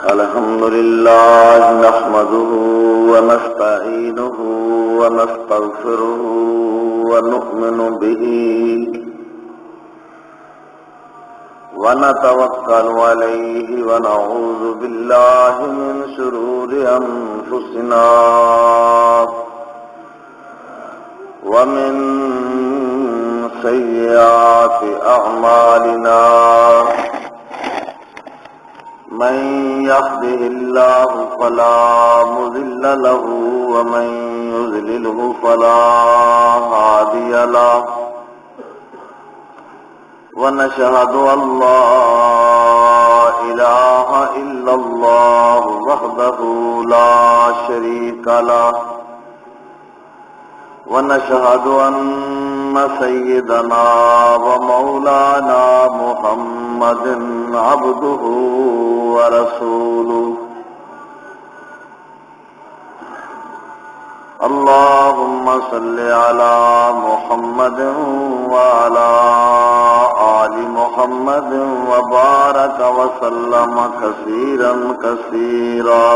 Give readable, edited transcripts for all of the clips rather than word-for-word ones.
الحمد لله نحمده ونستعينه ونستغفره ونؤمن به ونتوكل عليه ونعوذ بالله من شرور أنفسنا ومن سيئات أعمالنا من يهده الله فلا مضل له ومن يضلله فلا هادي له ونشهد أن لا إله إلا الله وحده لا شريك له ونشهد أن سيدنا ومولانا محمد عبده ورسوله اللهم صل على محمد وعلى آل محمد وبارك وسلم كثيرا كثيرا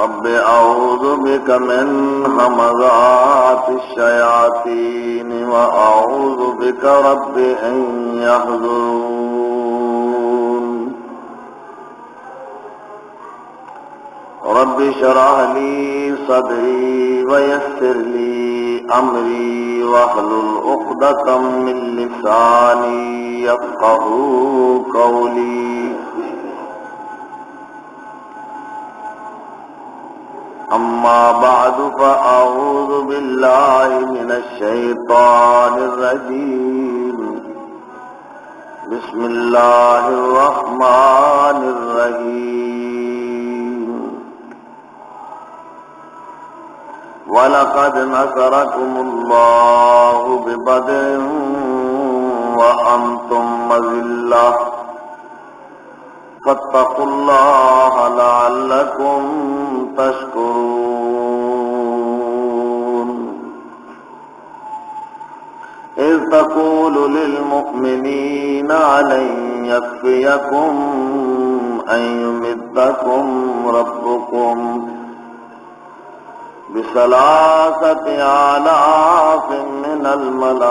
رب أعوذ بك من همزات الشياطين وأعوذ بك رب أن يحضرون رب اشرح لي صدري ويسر لي أمري واحلل عقدة من لساني يفقهوا قولي أما بعد فأعوذ بالله من الشيطان الرجيم بسم الله الرحمن الرحيم ولقد نصركم الله ببدر وأنتم أذلة فاتقوا الله لعلكم تشكرون إذ تقول للمؤمنين ألن يكفيكم أن يمدكم ربكم بثلاثة آلاف من الملائكة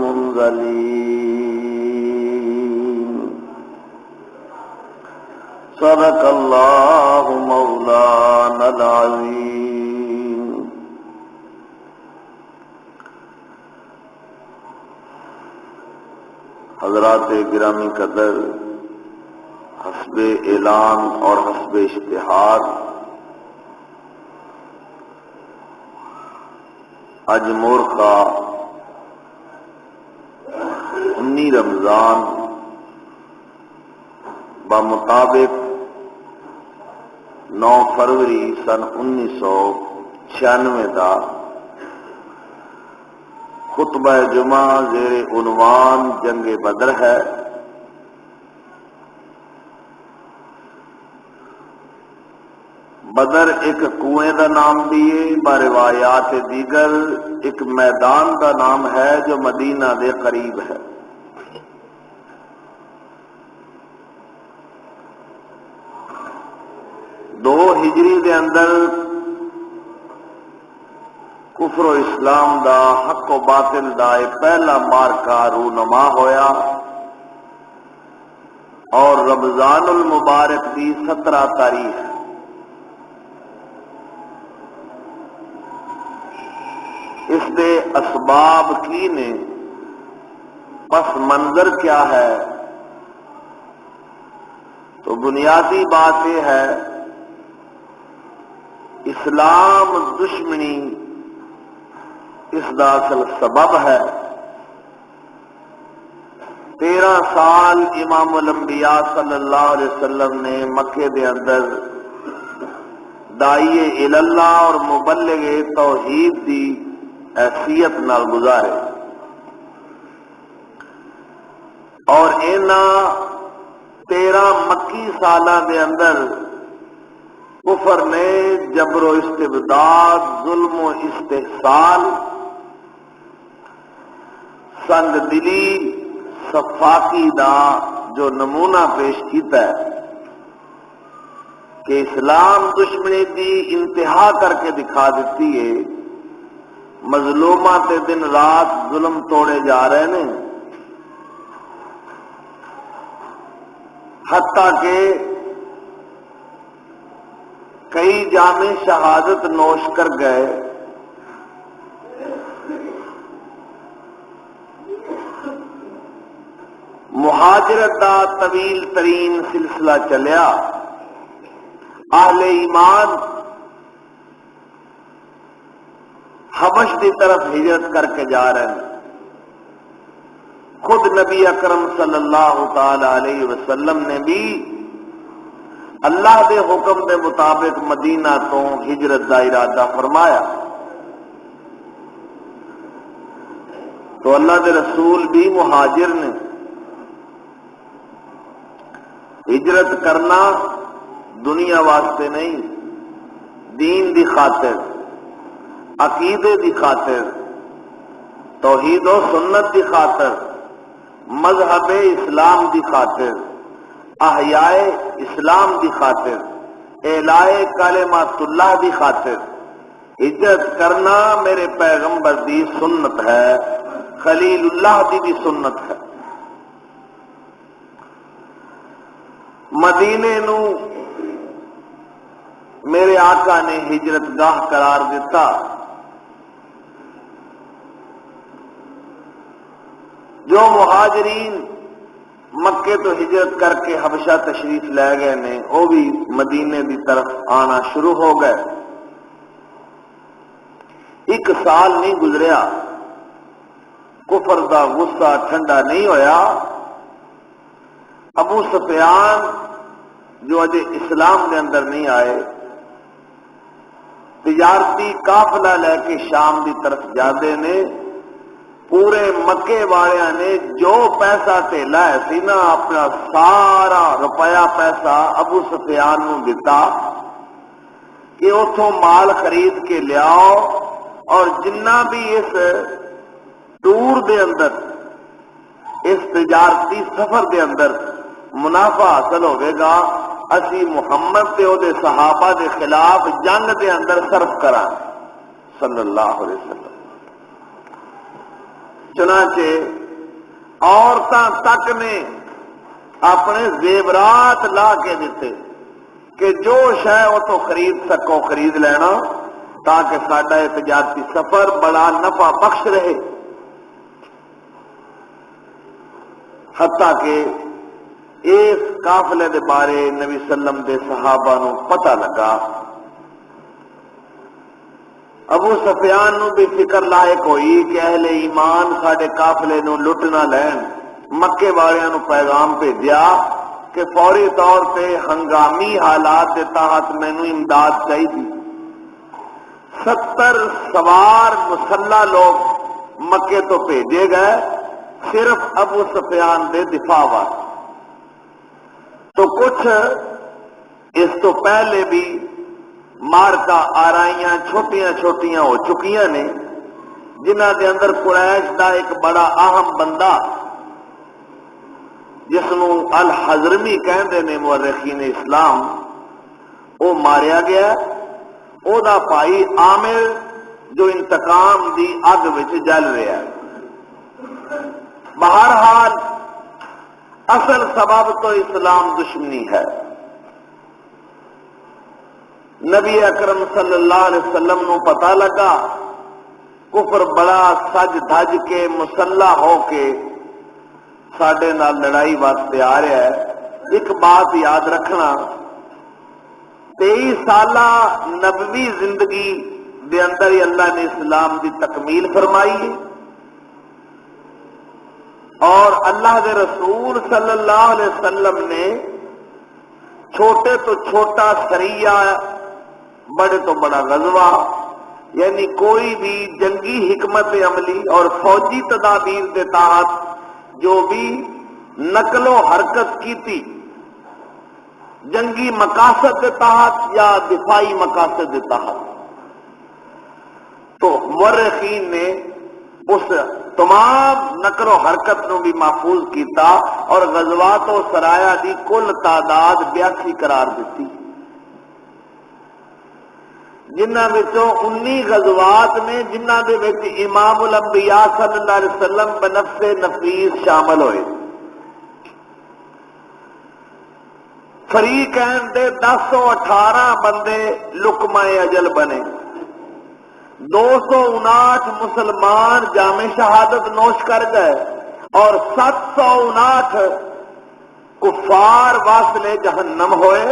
منزلين صدق الله مولانا العظيم حضرات گرامی قدر، حسب اعلان اور حسب اشتہار اج مورخہ 19 رمضان بمطابق 9 فروری سن 1996 دا خطبہ جمعہ زیر عنوان جنگ بدر ہے۔ بدر ایک کنویں دا نام بھی ہے، بروایات دیگر ایک میدان دا نام ہے جو مدینہ دے قریب ہے۔ 2 ہجری دے اندر کفر و اسلام دا حق و باطل دا ایک پہلا مارکا رونما ہویا اور رمضان المبارک دی 17 تاریخ اس دے اسباب کی نے، پس منظر کیا ہے؟ تو بنیادی بات یہ ہے اسلام دشمنی اس دا اصل سبب ہے۔ 13 سال امام الانبیاء صلی اللہ علیہ وسلم نے مکے دے اندر داعی اللہ اور مبلغ توحید دی حیثیت نال گزارے، اور انہاں 13 مکی سالاں دے اندر کفر نے جبر و استبداد، ظلم و استحصال، سنگ دلی صفاقی دا جو نمونہ پیش کیتا ہے کہ اسلام دشمنی دی انتہا کر کے دکھا دیتی ہے، مظلوماں تے دن رات ظلم توڑے جا رہے ہیں، حتیٰ کہ کئی جامع شہادت نوش کر گئے۔ مہاجرت دا طویل ترین سلسلہ چلیا، اہل ایمان حبش کی طرف ہجرت کر کے جا رہے ہیں۔ خود نبی اکرم صلی اللہ تعالی علیہ وسلم نے بھی اللہ دے حکم دے مطابق مدینہ تو ہجرت دا ارادہ فرمایا، تو اللہ دے رسول بھی مہاجر نے۔ ہجرت کرنا دنیا واسطے نہیں، دین دی خاطر، عقیدے دی خاطر، توحید و سنت دی خاطر، مذہب اسلام دی خاطر، احیاء اسلام دی خاطر، اعلاء کلمات اللہ دی خاطر ہجرت کرنا میرے پیغمبر دی سنت ہے، خلیل اللہ دی بھی سنت ہے۔ مدینے نو میرے آقا نے ہجرت گاہ قرار دیتا۔ جو مہاجرین مکے تو ہجرت کر کے حبشہ تشریف لے گئے نے، وہ بھی مدینے دی طرف آنا شروع ہو گئے۔ ایک سال نہیں گزریا، کفر دا غصہ ٹھنڈا نہیں ہویا۔ ابو سفیان جو اجے اسلام دے اندر نہیں آئے، تجارتی قافلہ لے کے شام دی طرف جاندے نے، پورے مکے والیاں نے جو پیسہ ٹھیلا ہے سی نا، اپنا سارا روپیہ پیسہ ابو سفیان نو دیتا کہ اتھوں مال خرید کے لیاؤ، اور جنہ بھی اس ٹور دے اندر، اس تجارتی سفر دے اندر منافع حاصل ہوئے گا، اسی محمد تے او دے صحابہ دے خلاف جنگ دے اندر صرف کرا صلی اللہ علیہ وسلم۔ چنانچہ عورتاں تک نے اپنے زیورات لا کے دیتے کہ جو شے وہ تو خرید سکو خرید لینا، تاکہ ساڈا یہ تجارتی سفر بڑا نفع بخش رہے۔ حتیٰ کہ اس قافلے دے بارے نبی صلی اللہ علیہ وسلم دے صحابہ نو پتہ لگا، ابو سفیان نو بھی فکر لاحق ہوئی کہ اہل ایمان ساڈے قافلے نو لٹ نہ لین۔ مکے والیاں نو پیغام بھیجیا کہ فوری طور پہ ہنگامی حالات دے تحت مینوں امداد چاہیے۔ 70 سوار مسلح لوگ مکے تو بھیجے گئے، صرف ابو سفیان دے دفاع واسطے۔ تو کچھ اس تو پہلے بھی مارکا آرائیاں چھوٹیاں چھوٹیاں ہو چکیاں نے، جنہ دے اندر قریش دا ایک بڑا اہم بندہ جس نو الحضرمی کہندے نے مورخین اسلام، وہ ماریا گیا۔ او دا بھائی عامر جو انتقام دی اگ وچ جل رہا ہے۔ بہرحال اصل سبب تو اسلام دشمنی ہے۔ نبی اکرم صلی اللہ علیہ وسلم نو پتہ لگا کفر بڑا سج دھج کے مسلح ہو کے ساڈے نال لڑائی واسطے آ رہا ہے۔ ایک بات یاد رکھنا، 23 سالہ نبوی زندگی دے اندر ہی اللہ نے اسلام دی تکمیل فرمائی ہے، اور اللہ دے رسول صلی اللہ علیہ وسلم نے چھوٹے تو چھوٹا سریہ، بڑے تو بڑا غزوہ، یعنی کوئی بھی جنگی حکمت عملی اور فوجی تدابیر کے تحت جو بھی نقل و حرکت کی تھی، جنگی مقاصد کے تحت یا دفاعی مقاصد کے تحت، تو مورخین نے اس تمام نقل و حرکت نو بھی محفوظ کیتا اور غزوات و سرایا دی کل تعداد 82 قرار دیتی، جنہاں وچوں 19 غزوات نے جنہاں دے وچ امام الانبیاء صلی اللہ علیہ وسلم بنفس نفیس شامل ہوئے۔ فریقین دے 1018 بندے لقمہ اجل بنے، 259 مسلمان جامع شہادت نوش کر گئے اور 759 کفار واصل جہنم ہوئے۔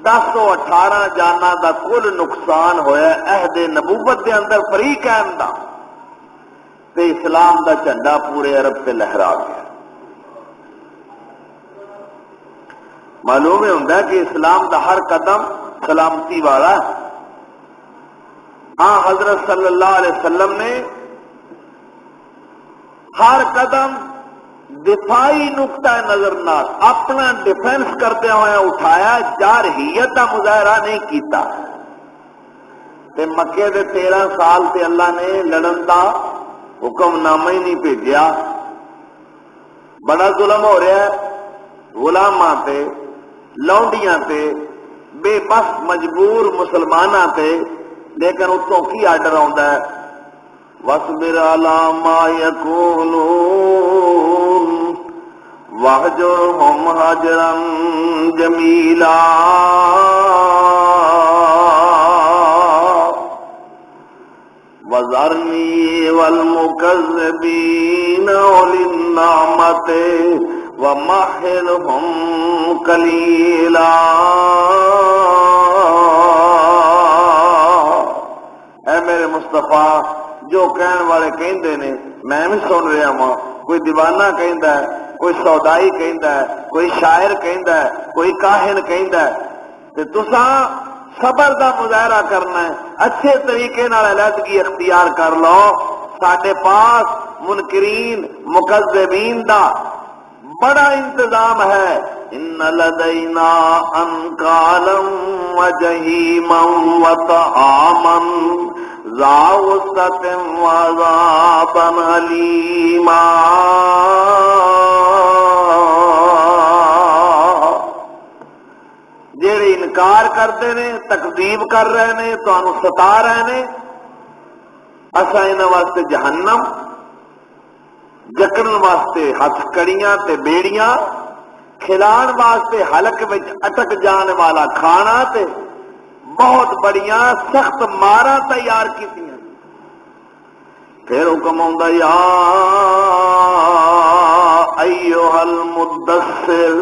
1018 جانا دا کل نقصان ہویا عہد نبوت دے اندر فریقین دا، تے اسلام دا جھنڈا پورے عرب سے لہرا گیا۔ معلوم ہے کہ اسلام دا ہر قدم سلامتی والا ہے۔ ہاں حضرت صلی اللہ علیہ وسلم نے ہر قدم دفاعی نقطہ نظر نال اپنا ڈیفنس کرتے ہوئے اٹھایا، جارحیت کا مظاہرہ نہیں کیتا۔ تے مکے دے 13 سال تے اللہ نے لڑن دا حکم نامہ ہی نہیں بھیجیا۔ بڑا ظلم ہو رہا ہے غلاماں تے، لونڈیاں تے، بے بس مجبور مسلماناں تے، لیکن اتوں کی آرڈر آتا ہے وَاصْبِرْ عَلَىٰ مَا يَقُولُونَ وَاهْجُرْهُمْ هَجْرًا جَمِيلًا وَذَرْنِي وَالْمُكَذِّبِينَ أُولِي النَّعْمَةِ وَمَهِّلْهُمْ قَلِيلًا۔ اے میرے مصطفیٰ، جو کہن والے کہندے نے میں بھی سن رہا ہوں، کوئی دیوانہ کہندا ہے، کوئی سودائی کہندا ہے، کوئی شاعر کہندا ہے، کوئی کاہن کہندا ہے، تے تساں صبر دا مظاہرہ کرنا ہے، اچھے طریقے نال علیحدگی اختیار کر لو۔ ساڈے پاس منکرین مکذبین دا بڑا انتظام ہے۔ ان لدینا انکالا وجہیما وطعاما ذا غصۃ وعذابا علیما۔ جڑے انکار کرتے نے، تکذیب کر رہے نے، تانوں ستا رہے نے، اساں انہاں واسطے جہنم، جکڑن واسطے ہتھ کڑیاں تے بیڑیاں، کھلان واسطے حلق وچ اٹک جان والا کھانا تے بہت بڑیاں سخت ماراں تیار کیتیاں۔ پھر حکم آندا یا ایھا المدثر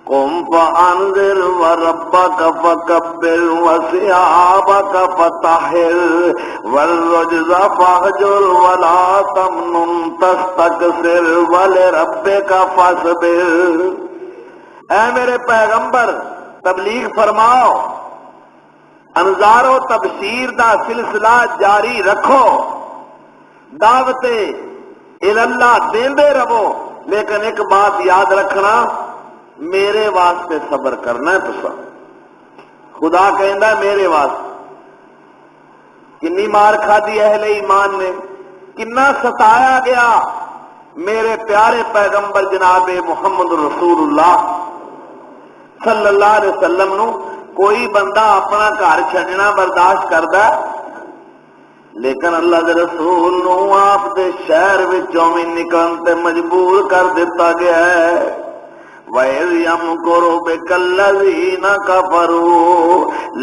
قم فانذر وربک فکبر وثیابک فطہر والرجز فاہجر ولا تمنن تستکثر ولربک فاصبر۔ اے میرے پیغمبر تبلیغ فرماؤ، انذار و تبشیر دا سلسلہ جاری رکھو، دعوت اللہ دیندے رہو، لیکن ایک بات یاد رکھنا، میرے واسطے صبر کرنا ہے تسا۔ خدا کہندا میرے واسطے۔ کنی مار کھادی اہل ایمان نے، کنا ستایا گیا میرے پیارے پیغمبر جناب محمد رسول اللہ صلی اللہ علیہ وسلم نو۔ کوئی بندہ اپنا گھر چھڈنا برداشت کردا، لیکن اللہ دے رسول نو آپ دے شہر وچوں وی نکلن تے مجبور کر دیتا گیا ہے۔ وَإِذْ يَمْكُرُ بِكَ الَّذِينَ كَفَرُوا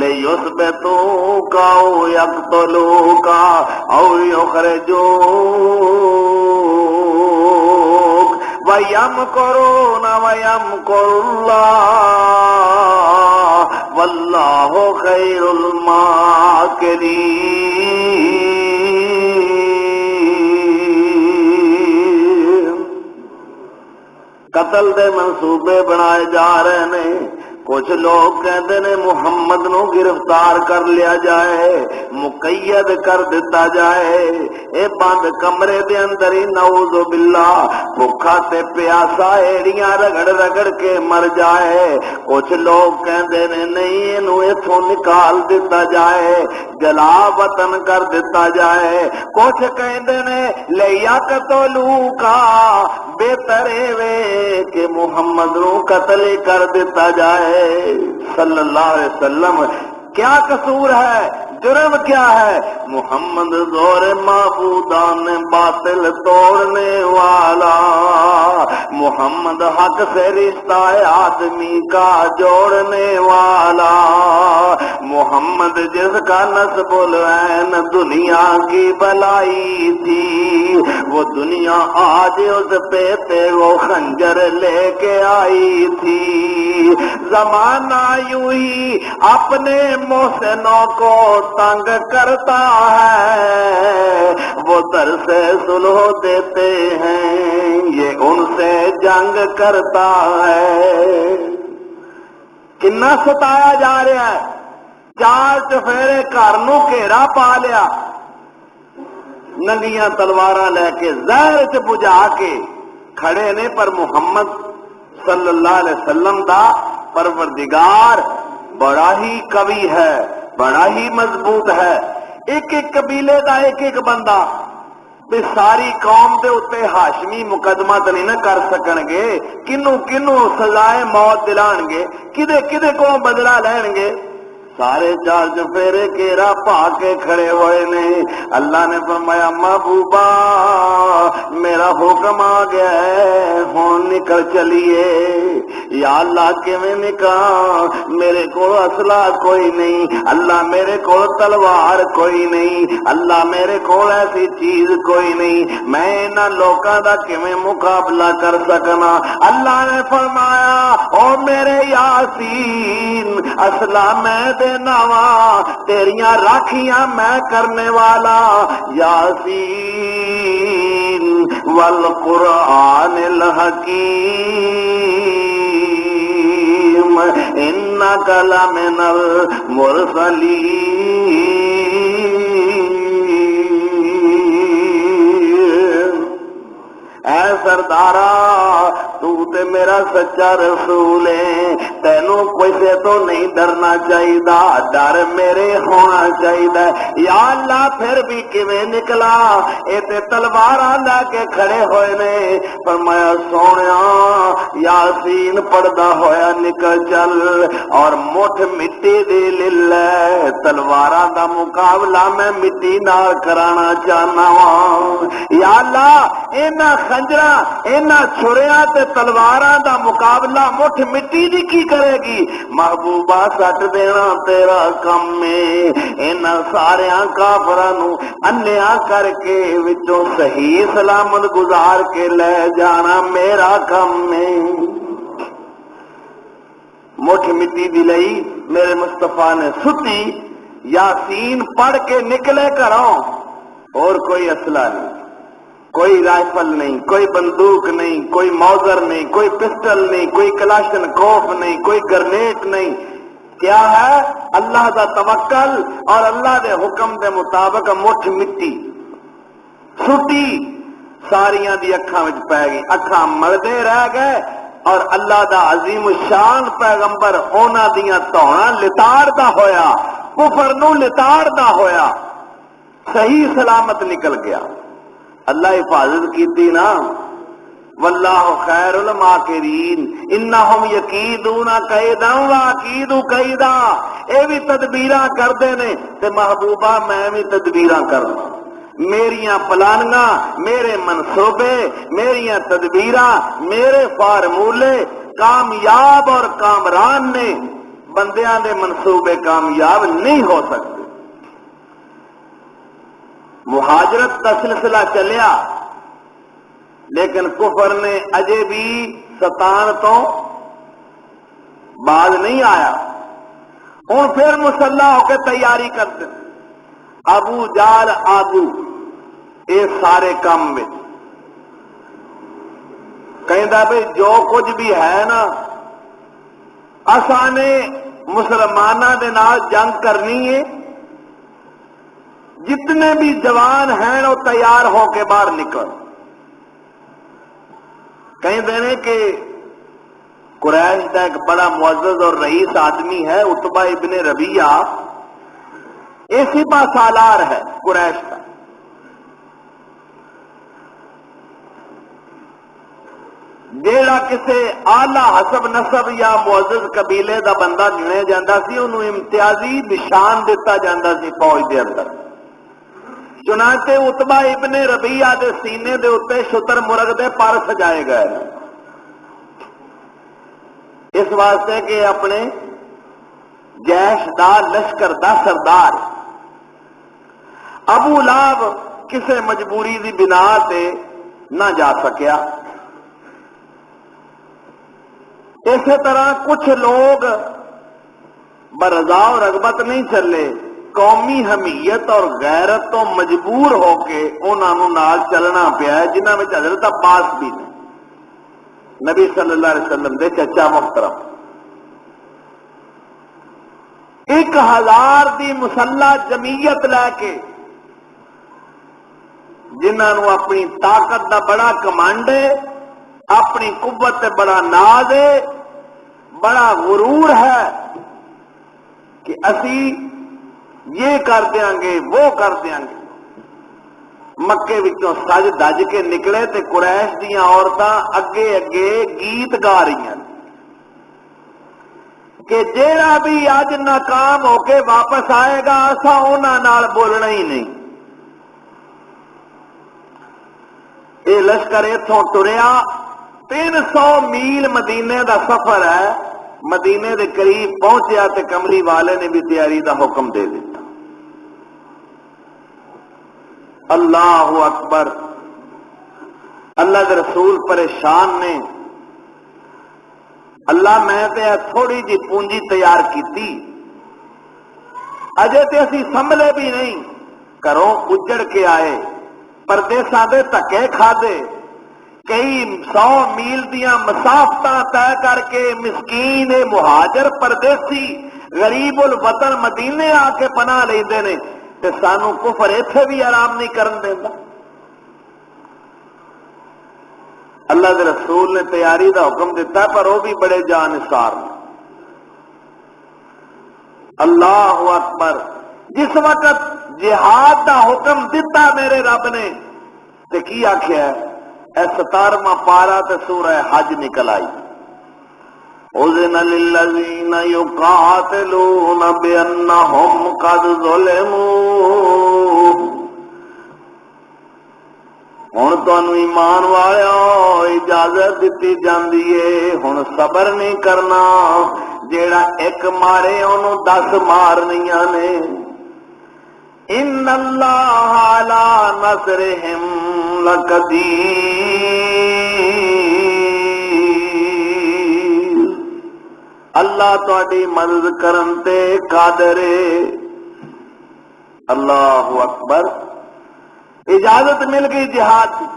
لِيُثْبِتُوكَ أَوْ يَقْتُلُوكَ أَوْ يُخْرِجُوكَ وَيَمْكُرُونَ وَيَمْكُرُ اللَّهُ وَاللَّهُ خَيْرُ الْمَاكِرِينَ۔ قتل دے منصوبے بنائے جا رہے ہیں، کچھ لوگ کہتے نے محمد نو گرفتار کر لیا جائے، مقید کر دیتا جائے، اے بند کمرے دے اندر ہی نعوذ باللہ بھوکا تے پیاسا ایڑیاں رگڑ رگڑ کے مر جائے۔ کچھ لوگ کہتے نے نہیں، اینو ایتھوں نکال دیتا جائے، جلا وطن کر دیتا جائے۔ کچھ کہتے نے لیا قتلو کا بہتر وے کہ محمد نو قتل کر دیتا جائے صلی اللہ علیہ وسلم۔ کیا قصور ہے، جرم کیا ہے؟ محمد زور معبودان باطل توڑنے والا، محمد حق سے رشتہ آدمی کا جوڑنے والا، محمد جس کا نسب العین دنیا کی بلائی تھی، وہ دنیا آج اس پہ وہ خنجر لے کے آئی تھی۔ زمانہ یوں ہی اپنے محسنوں کو تنگ کرتا ہے، وہ در سے سلح دیتے ہیں، یہ ان سے جنگ کرتا ہے۔ کنا ستایا جا رہا ہے، چار چفیرے گھر نو گھیرا پا لیا، ننگیاں تلواراں لے کے زہر چ بجھا کے کھڑے نے، پر محمد صلی اللہ علیہ وسلم دا پروردگار بڑا ہی قوی ہے، بڑا ہی مضبوط ہے۔ ایک ایک قبیلے دا ایک ایک بندہ تے ساری قوم دے اتے ہاشمی مقدمہ تے نہیں نہ کر سکن گے، کنوں کنوں سزائے موت دلان گے، کدے کدے کو بدلہ لین گے۔ سارے چار چفیرے گھیرا پا کے کھڑے ہوئے نے۔ اللہ نے فرمایا محبوبہ میرا حکم آ گیا ہے، ہون نکل چلیے۔ یا اللہ کیویں نکاں، میرے کو اسلحہ کوئی نہیں، اللہ میرے کو تلوار کوئی نہیں، اللہ میرے کو ایسی چیز کوئی نہیں، میں انہاں لوکاں دا کیویں مقابلہ کر سکنا۔ اللہ نے فرمایا او میرے یاسین اسلحہ میں دینا وا، تیریاں راکھیاں میں کرنے والا، یاسین والقرآن الحکیم انک لمن المرسلین۔ اے سردارا تو تے میرا سچا رسول ہے، تینوں کوئی سے تو نہیں ڈرنا چاہیے، ڈر میرے ہونا چاہیے۔ یا اللہ پھر بھی کیویں نکلا، اے تے تلواراں لے کے کھڑے ہوئے نے۔ فرمایا سونیا یاسین پڑھدا ہویا نکل چل، اور مٹھ مٹی دی للہ تلواراں دا مقابلہ میں مٹی نال کرانا چاہنا وا۔ یا اللہ انہاں خنجراں انہاں چھریاں تے تلواراں دا مقابلہ مٹھ مٹی دی کی کرے گی؟ محبوبہ سٹ دینا تیرا کم ہے، انہاں ساریاں کافراں نو انیا کر کے وچوں صحیح سلامت گزار کے لے جانا میرا کم ہے۔ مٹھ مٹی دی لئی میرے مصطفیٰ نے ستی، یاسین پڑھ کے نکلے گھروں، اور کوئی اسلحہ نہیں، کوئی رائفل نہیں، کوئی بندوق نہیں، کوئی موزر نہیں، کوئی پسٹل نہیں، کوئی کلاشن کوف نہیں، کوئی گرنیٹ نہیں۔ کیا ہے؟ اللہ دا توکل اور اللہ دے حکم دے مطابق مٹھ مٹی سٹی، ساریاں دی اکھاں وچ پے گئی، اکھاں مردے رہ گئے، اور اللہ دا عظیم شان پیغمبر انہاں دیاں توڑاں لتاڑدا ہویا، کفر نو لتاڑدا ہویا، صحیح سلامت نکل گیا۔ اللہ حفاظت کیتی نا، واللہ خیر الماکرین انہم یکیدون کیدا واکید کیدا۔ اے بھی تدبیراں کردے نے تے محبوبہ میں بھی تدبیراں کرنا، میریاں پلانیاں، میرے منصوبے، میریاں تدبیراں، میرے فارمولے کامیاب اور کامران نے، بندیاں دے منصوبے کامیاب نہیں ہو سکتے۔ مہاجرت کا سلسلہ چلیا، لیکن کفر نے اجے بھی ستان تو باز نہیں آیا۔ ہوں پھر مسلح ہو کے تیاری کرتے، ابو جال آگو یہ سارے کام میں کہندا بھئی جو کچھ بھی ہے نا اساں نے مسلمانوں دے نال جنگ کرنی ہے، جتنے بھی جوان ہیں وہ تیار ہو کے باہر نکل۔ کہیں دینے کہ قریش کا ایک بڑا معزز اور رئیس آدمی ہے عتبہ ابن ربیعہ، اسی پا سالار ہے قریش کا۔ جیڑا کسے اعلی حسب نسب یا معزز قبیلے دا بندہ گنے جاندہ سی انہوں امتیازی نشان دیتا جاندہ سی فوج دے اندر۔ چنانچہ عتبہ ابن ربیعہ دے سینے دے اتے شتر مرغ دے پر سجائے گئے، اس واسطے کہ اپنے جیش دا لشکر دا سردار۔ ابو لہب کسے مجبوری دی بنا تے نہ جا سکیا۔ اسی طرح کچھ لوگ برضا و رغبت نہیں چلے، قومی حمیت اور غیرت تو مجبور ہو کے انہوں نال چلنا پیا ہے، جنہاں میں حضرت عباس بھی نے، نبی صلی اللہ علیہ وسلم دے چچا محترم۔ 1000 دی مسلح جمعیت لے کے جنہوں اپنی طاقت دا بڑا کمانڈ ہے، اپنی قوت تے بڑا ناز ہے، بڑا غرور ہے کہ اسی یہ کر دیاں گے وہ کر دیاں گے۔ مکے وچوں سج دج کے نکلے تے قریش دیاں عورتاں اگے اگے گیت گا رہی ہیں کہ جیڑا بھی اج ناکام ہو کے واپس آئے گا اساں انہاں نال بولنا ہی نہیں۔ یہ لشکر اتوں ٹریا، 300 میل مدینے دا سفر ہے، مدینے دے قریب پہنچیا تے کمری والے نے بھی تیاری دا حکم دے دیتا۔ اللہ اکبر، اللہ کے رسول پریشان نے، اللہ میں تے تھوڑی جی پونجی تیار کیتی، اجے تے اسی سنبھلے بھی نہیں، گھروں اجڑ کے آئے، پردیساں دے دھکے کھادے، کئی 100 میل دیاں مسافتاں طے کر کے مسکین مہاجر پردیسی غریب الوطن مدینے آ کے پناہ لیندے نے، تے سانو کفر ایتھے بھی آرام نہیں کرن دیندا۔ اللہ دے رسول نے تیاری دا حکم دیتا ہے، پر وہ بھی بڑے جانسار نے۔ اللہ اکبر، جس وقت جہاد دا حکم دیتا میرے رب نے تے کی آکھیا ہے، اے 17واں پارا تے سورہ حج نکل آئی، اذن للذین یقاتلون بانہم قد ظلموا۔ ہن تانوں ایمان والیو اجازت دتی جاندی ہے، ہن صبر نہیں کرنا، جیڑا ایک مارے انہوں 10 مارنیاں نے۔ ان اللہ علی نصرہم لقدیر، اللہ تہاڈی مدد کرن تے قادر ہے۔ اللہ اکبر، اجازت مل گئی جہاد کی،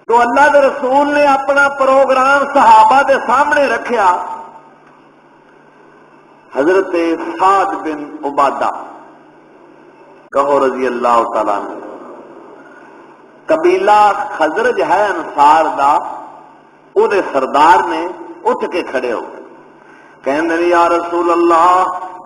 تو اللہ کے رسول نے اپنا پروگرام صحابہ کے سامنے رکھیا۔ حضرت سعد بن عبادہ کہو رضی اللہ تعالیٰ عنہ، قبیلہ خزرج ہے انصار دا، او دے سردار نے اٹھ کے کھڑے ہو گئے، کہنے یا رسول اللہ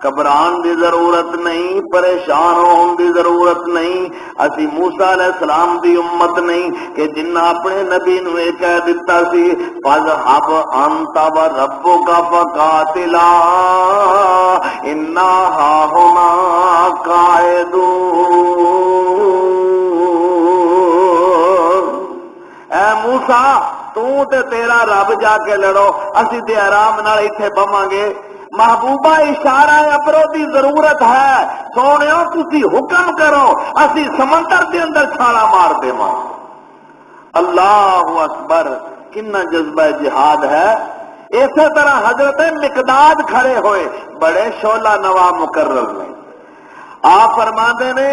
گھبران دی ضرورت نہیں، پریشان ہون دی ضرورت نہیں، اسی موسیٰ علیہ السلام دی امت نہیں کہ جنہ اپنے نبی نو یہ کہہ دیتا سی فَاذْهَبْ أَنْتَ وَرَبُّكَ فَقَاتِلَا إِنَّا هَاهُنَا قَاعِدُونَ۔ اے موسیٰ تو تے تیرا رب جا کے لڑو، اسی تے آرام نال ایتھے بواں گے۔ محبوبہ اشارہ ابرو دی ضرورت ہے، سونےو تسی حکم کرو، اسی سمندر دے اندر چھالا مار دیواں۔ اللہ اکبر، کنا جذبہ جہاد ہے۔ اسی طرح حضرت مقداد کھڑے ہوئے، بڑے شعلہ نوا مقرر نے، آپ فرماندے نے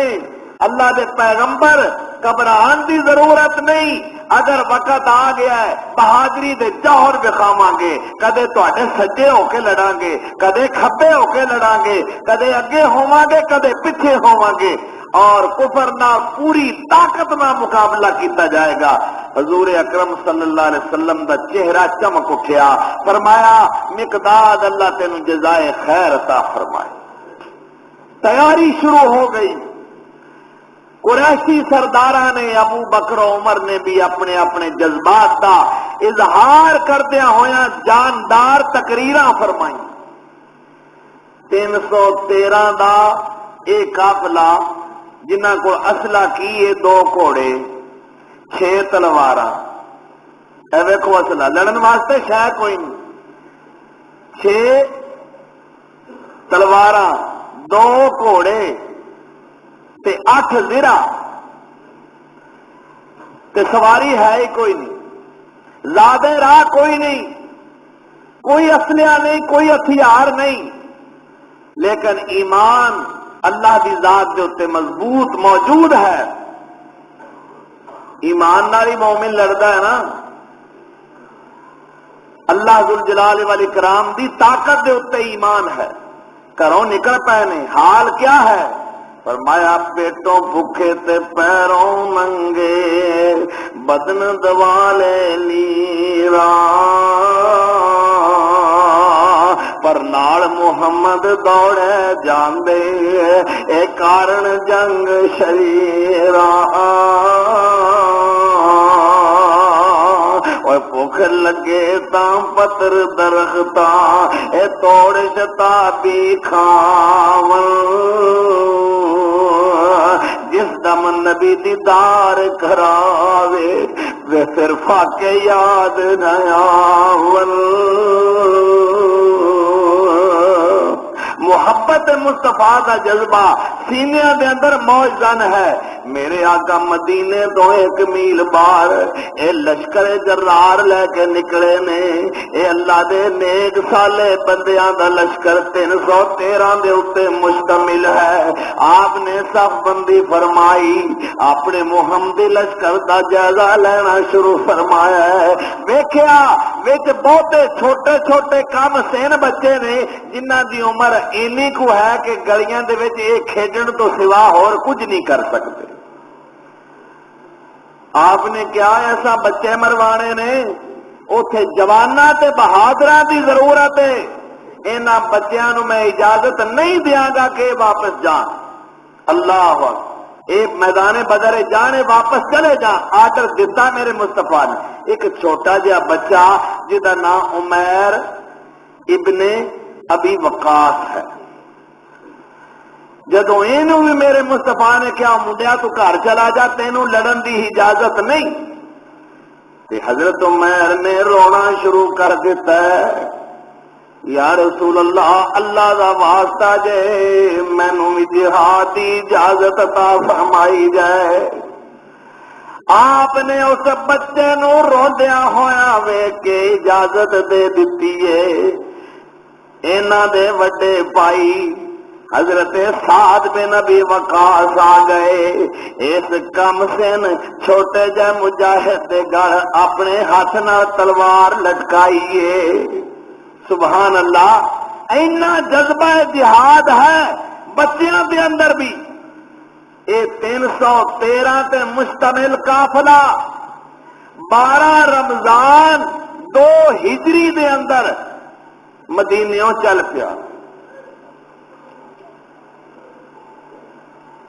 اللہ دے پیغمبر گھبران دی ضرورت نہیں، اگر وقت آ گیا ہے بہادری دے جوہر وکھاواں گے، کدے تواڈے سجے ہو کے لڑاں گے، کدے کھبے ہو کے لڑاں گے، کدے اگے ہوواں گے، کدے پیچھے ہوواں گے، اور کفر نہ پوری طاقت نہ مقابلہ کیتا جائے گا۔ حضور اکرم صلی اللہ علیہ وسلم دا چہرہ چمک اٹھیا، فرمایا مقداد اللہ تینوں جزائے خیر عطا فرمائے۔ تیاری شروع ہو گئی۔ قریشی سرداراں نے، ابو بکر و عمر نے بھی اپنے اپنے جذبات کا اظہار کردیا ہویا جاندار تقریراں فرمائی۔ 313 دا ایک قافلہ جنہاں کو اسلحہ کیے 2 گھوڑے 6 تلواراں، اے ویکھو اسلحہ لڑن واسطے شے کوئی نہیں، 6 تلواراں 2 گھوڑے تے 8 زرہ تے سواری ہے ہی کوئی نہیں، زیادہ راہ کوئی نہیں، کوئی اسلحہ نہیں، کوئی ہتھیار نہیں، لیکن ایمان اللہ دی ذات دے اوتے مضبوط موجود ہے۔ ایمان نال ہی مومن لڑدا ہے نا۔ اللہ ذوالجلال والاکرام دی طاقت دے اوتے ایمان ہے۔ گھروں نکل پے نے، حال کیا ہے؟ فرمایا پیٹوں بھوکے تے پیروں ننگے، بدن دوالے لیرا، پر نال محمد دوڑے جاندے، اے کارن جنگ شریرا، بھوک لگے تاں پتر درختاں، اے توڑ شتابی کھاون، جس دم نبی دیدار کراوے وہ پھر فاقے یاد نہ آون۔ محبت مصطفیٰ دا جذبہ سینیاں دے اندر موجزن ہے۔ میرے آقا مدینے تو 1 میل باہر اے لشکر جرار لے کے نکلے نے، اے اللہ دے نیک سالے بندیاں دا لشکر 313 دے اتے مشتمل ہے۔ آپ نے صف بندی فرمائی، اپنے محمدی لشکر دا جائزہ لینا شروع فرمایا ہے۔ ویکھیا وچ بہتے چھوٹے چھوٹے کم سین بچے نے جنہاں دی عمر اینی کو ہے کہ گلیاں دے وچ ایک کھیڈن تو سوا اور کچھ نہیں کر سکتے۔ آپ نے کیا ایسا بچے مروانے نے؟ اوتھے جواناں تے بہادراں دی ضرورت ہے، انہاں بچیاں نو میں اجازت نہیں دیاں گا کہ واپس جان۔ اللہ اکبر، اے میدان بدر جانے واپس چلے جا، آرڈر دیتا میرے مصطفیٰ نے۔ ایک چھوٹا جہا بچہ جدا نام عمیر ابن ابی وقاص ہے، جدو اینوں بھی میرے مصطفیٰ نے کیا منڈیا تو گھر چلا جا، تینوں لڑن دی اجازت نہیں، تے حضرت عمیر نے رونا شروع کر دیتا ہے، یا رسول اللہ، اللہ دا واسطہ جے مینوں بھی جہاد دی اجازت عطا فرمائی جائے۔ آپ نے اس بچے نو روندیا ہویا ویکھ کے اجازت دے دیتی ہے۔ انہاں دے وڈے بھائی حضرت سعد بن ابی وقاص آ گئے۔ اس کم سن چھوٹے جے مجاہد دے گل اپنے ہاتھ نال تلوار لٹکائیے۔ سبحان اللہ، اینا جذبہ جہاد ہے بچیاں دے اندر بھی۔ اے 313 تے مشتمل قافلہ 12 رمضان 2 ہجری دے اندر مدینیوں چل پیا۔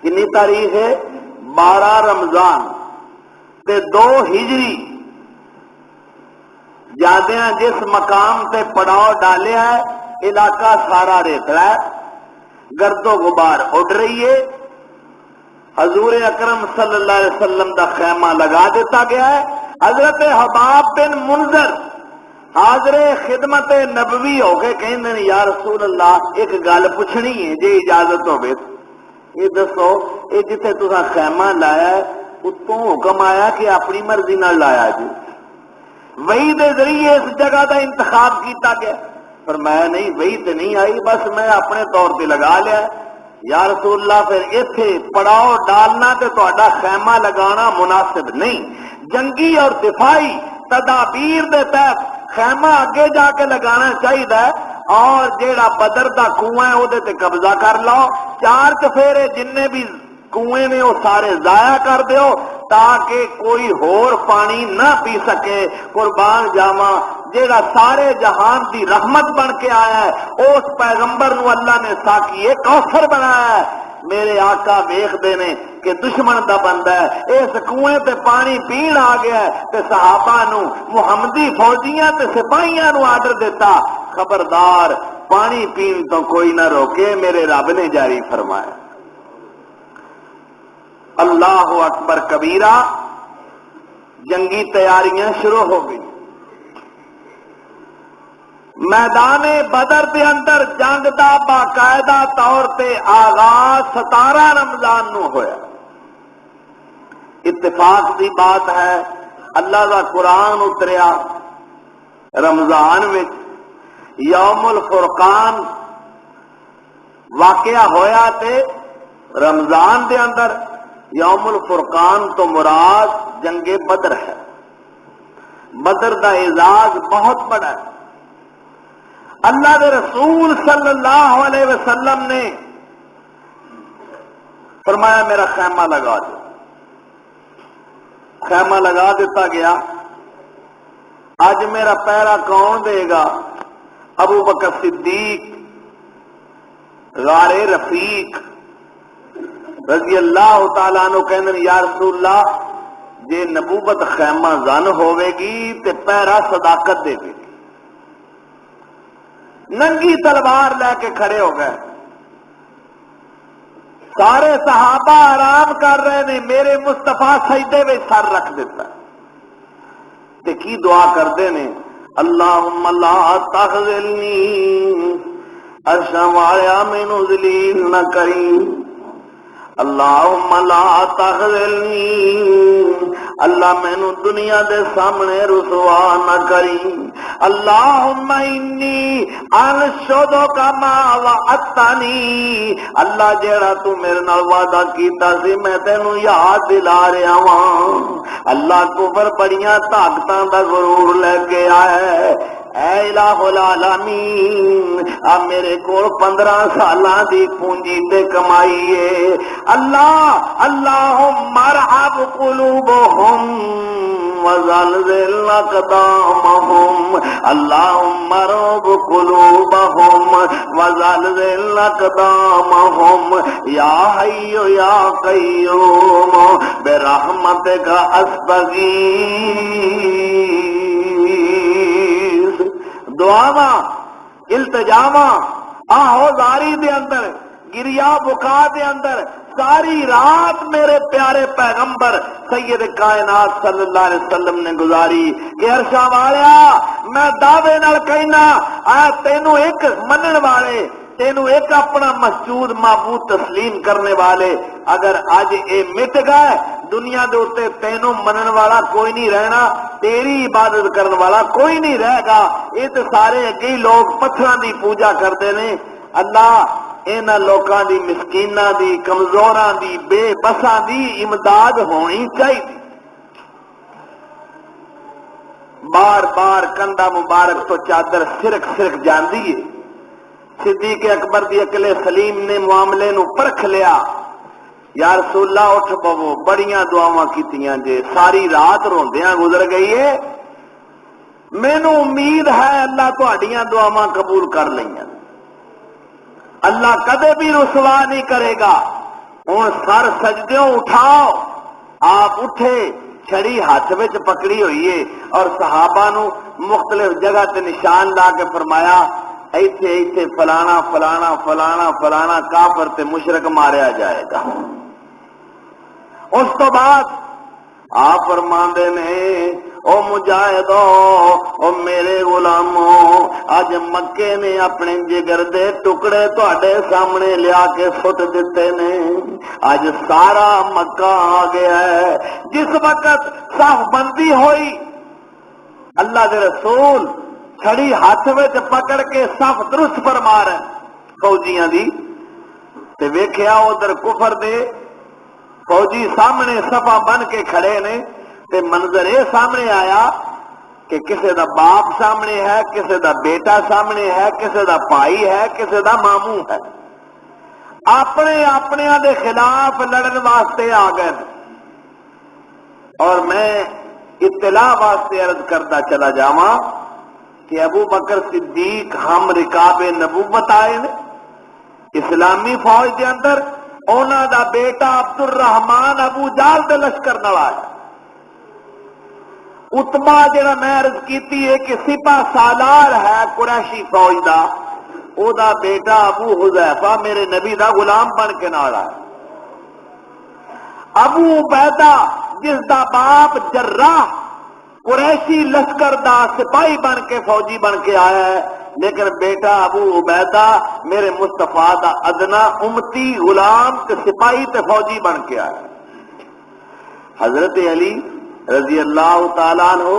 کنی تاریخ ہے؟ 12 رمضان تے 2 ہجری۔ جادیاں جس مقام تے پڑاؤ ڈالیا ہے، علاقہ سارا ریتڑا ہے، گرد و غبار اڑ رہی ہے۔ حضور اکرم صلی اللہ علیہ وسلم دا خیمہ لگا دیتا گیا ہے۔ حضرت حباب بن منذر حاضر خدمت نبوی ہو کے کہندے نے، یا رسول اللہ ایک گل پوچھنی ہے جی اجازت ہوے۔ یہ دسو، یہ جتھے تساں خیمہ لایا ہے اتوں حکم آیا کہ اپنی مرضی نال لایا جی؟ وحی دے ذریعے اس جگہ دا انتخاب کیتا گیا؟ فرمایا نہیں، وحی تے نہیں آئی، بس میں اپنے طور پہ لگا لیا۔ یا رسول اللہ پھر ایتھے پڑاؤ ڈالنا تے تہاڈا خیمہ لگانا مناسب نہیں، جنگی اور دفاعی تدابیر دے تحت خیمہ اگے جا کے لگانا چاہیے، اور جیڑا بدر دا کنواں ہے وہ تے قبضہ کر لو، 4 چفیرے جننے بھی کنویں نے وہ سارے ضائع کر دیو تاکہ کوئی ہور پانی نہ پی سکے۔ قربان جاواں جیڑا سارے جہان دی رحمت بن کے آیا ہے اس پیغمبر نو اللہ نے ساقی کوثر بنایا ہے۔ میرے آقا ویکھدے نے کہ دشمن دا بندہ ہے اس کنویں تے پانی پین آ گیا ہے تے صحابہ نو محمدی فوجیاں تے سپاہیاں نو آرڈر دیتا خبردار پانی پین تو کوئی نہ روکے، میرے رب نے جاری فرمایا۔ اللہ اکبر کبیرہ، جنگی تیاریاں شروع ہو گئی۔ میدان بدر دے اندر جنگ دا باقاعدہ طور تے آغاز 17 رمضان نو ہویا۔ اتفاق دی بات ہے اللہ دا قرآن اتریا رمضان میں، یوم الفرقان واقعہ ہویا تے رمضان دے اندر۔ یوم الفرقان تو مراد جنگ بدر ہے۔ بدر دا اعزاز بہت بڑا ہے۔ اللہ دے رسول صلی اللہ علیہ وسلم نے فرمایا میرا خیمہ لگا دو، خیمہ لگا دیتا گیا۔ آج میرا پہرا کون دے گا؟ ابو بکر صدیق غار رفیق رضی اللہ تعالیٰ عنہ کہندے یا رسول اللہ جے نبوت خیمہ زن ہوے گی تے پہرا صداقت دے گی۔ ننگی تلوار لے کے کھڑے ہو گئے، سارے صحابہ آرام کر رہے نے، میرے مصطفیٰ سجدے میں سر رکھ دیتا تے کی دعا کردے نے، اللہم لا تخذلنی، عرشاں والیا مینوں ذلیل نہ کری، اللہم لا تخذلنی، اللہ مینوں دنیا دے سامنے رسوا نہ کری، اللہم انی انشدک ما وعدتنی، اللہ جیڑا تو میرے نال وعدہ کیتا سی میں تینوں یاد دلا رہا ہاں۔ اللہ کفر بڑیاں طاقتاں دا غرور لے کے آیا ہے، اے الہ العالمین اب میرے کول 15 سالاں دی پونجی تے کمائی ہے، اللہ اللہم ارحب قلوبہم وزلزل اقدامہم، اللہم ارحب قلوبہم وزلزل اقدامہم، یا حی یا قیوم برحمتک استغیث۔ دعاواں التجاواں آہو زاری دے اندر گریا بکا دے اندر ساری رات میرے پیارے پیغمبر سید کائنات صلی اللہ علیہ وسلم نے گزاری کہ عرشاں والیا میں دعوے نال کہنا تینوں ایک منن والے، تینوں ایک اپنا مسجود معبود تسلیم کرنے والے اگر آج اے مٹ گئے دنیا دے اوتے تینوں منن والا کوئی نہیں رہنا، تیری عبادت کرنے والا کوئی نہیں رہے گا۔ یہ تو سارے اگے لوگ پتھراں دی پوجا کرتے نے، اللہ انہاں لوکاں دی مسکیناں دی کمزوراں دی بے بساں دی امداد ہونی چاہیے۔ بار بار کنڈا مبارک تو چادر سرک سرک جاندی ہے۔ صدیق اکبر دی عقل سلیم نے معاملے نو پرکھ لیا، یا رسول اللہ اٹھ پو، بڑیاں دعاواں کیتیاں جے، ساری رات روندیاں گزر گئی ہے، مینوں امید ہے اللہ تہاڈیاں دعاواں قبول کر لئیاں، اللہ کدے بھی رسوا نہیں کرے گا۔ ہن سر سجدیوں اٹھاؤ، آپ اٹھے، چھڑی ہاتھ وچ پکڑی ہوئی ہے اور صحابہ نو مختلف جگہ تے نشان لا کے فرمایا ایتھے ایتھے فلانا فلانا فلانا فلانا کافر تے مشرک ماریا جائے گا۔ اس تو بعد آپ فرماندے نے او مجاہدو او میرے غلاموں، اج مکے نے اپنے جگر دے ٹکڑے تواڈے سامنے لیا کے سٹ دیتے نے، اج سارا مکہ آ گیا ہے۔ جس وقت صف بندی ہوئی اللہ دے رسول چھڑی ہاتھ وچ پکڑ کے صف درست فرما رہے فوجیاں دی، تے ویکھیا ادھر کفر دے فوجی سامنے صفا بن کے کھڑے نے تے منظر یہ سامنے آیا کہ کسے دا باپ سامنے ہے، کسے دا بیٹا سامنے ہے، کسے دا بھائی ہے، کسے دا ماموں ہے، اپنے اپنے دے خلاف لڑن واسطے آ گئے۔ اور میں اطلاع واسطے عرض کرتا چلا جاواں کہ ابو بکر صدیق ہم رکاب نبوت آئے نے اسلامی فوج دے اندر، اونا دا بیٹا عبد الرحمان ابو جہل دے لشکر نال آیا۔ اتبا جڑا میں عرض کیتی ہے کہ سپاہ سالار ہے قریشی فوج دا، او دا بیٹا ابو حذیفہ میرے نبی دا غلام بن کے نال آیا۔ ابو عبیدہ جس دا باپ جراح قریشی لشکر دا سپاہی بن کے فوجی بن کے آیا ہے، لیکن بیٹا ابو عبیدہ میرے مصطفیٰ دا ادنا امتی غلام تے سپاہی تے فوجی بن کے آیا۔ حضرت علی رضی اللہ تعالیٰ عنہ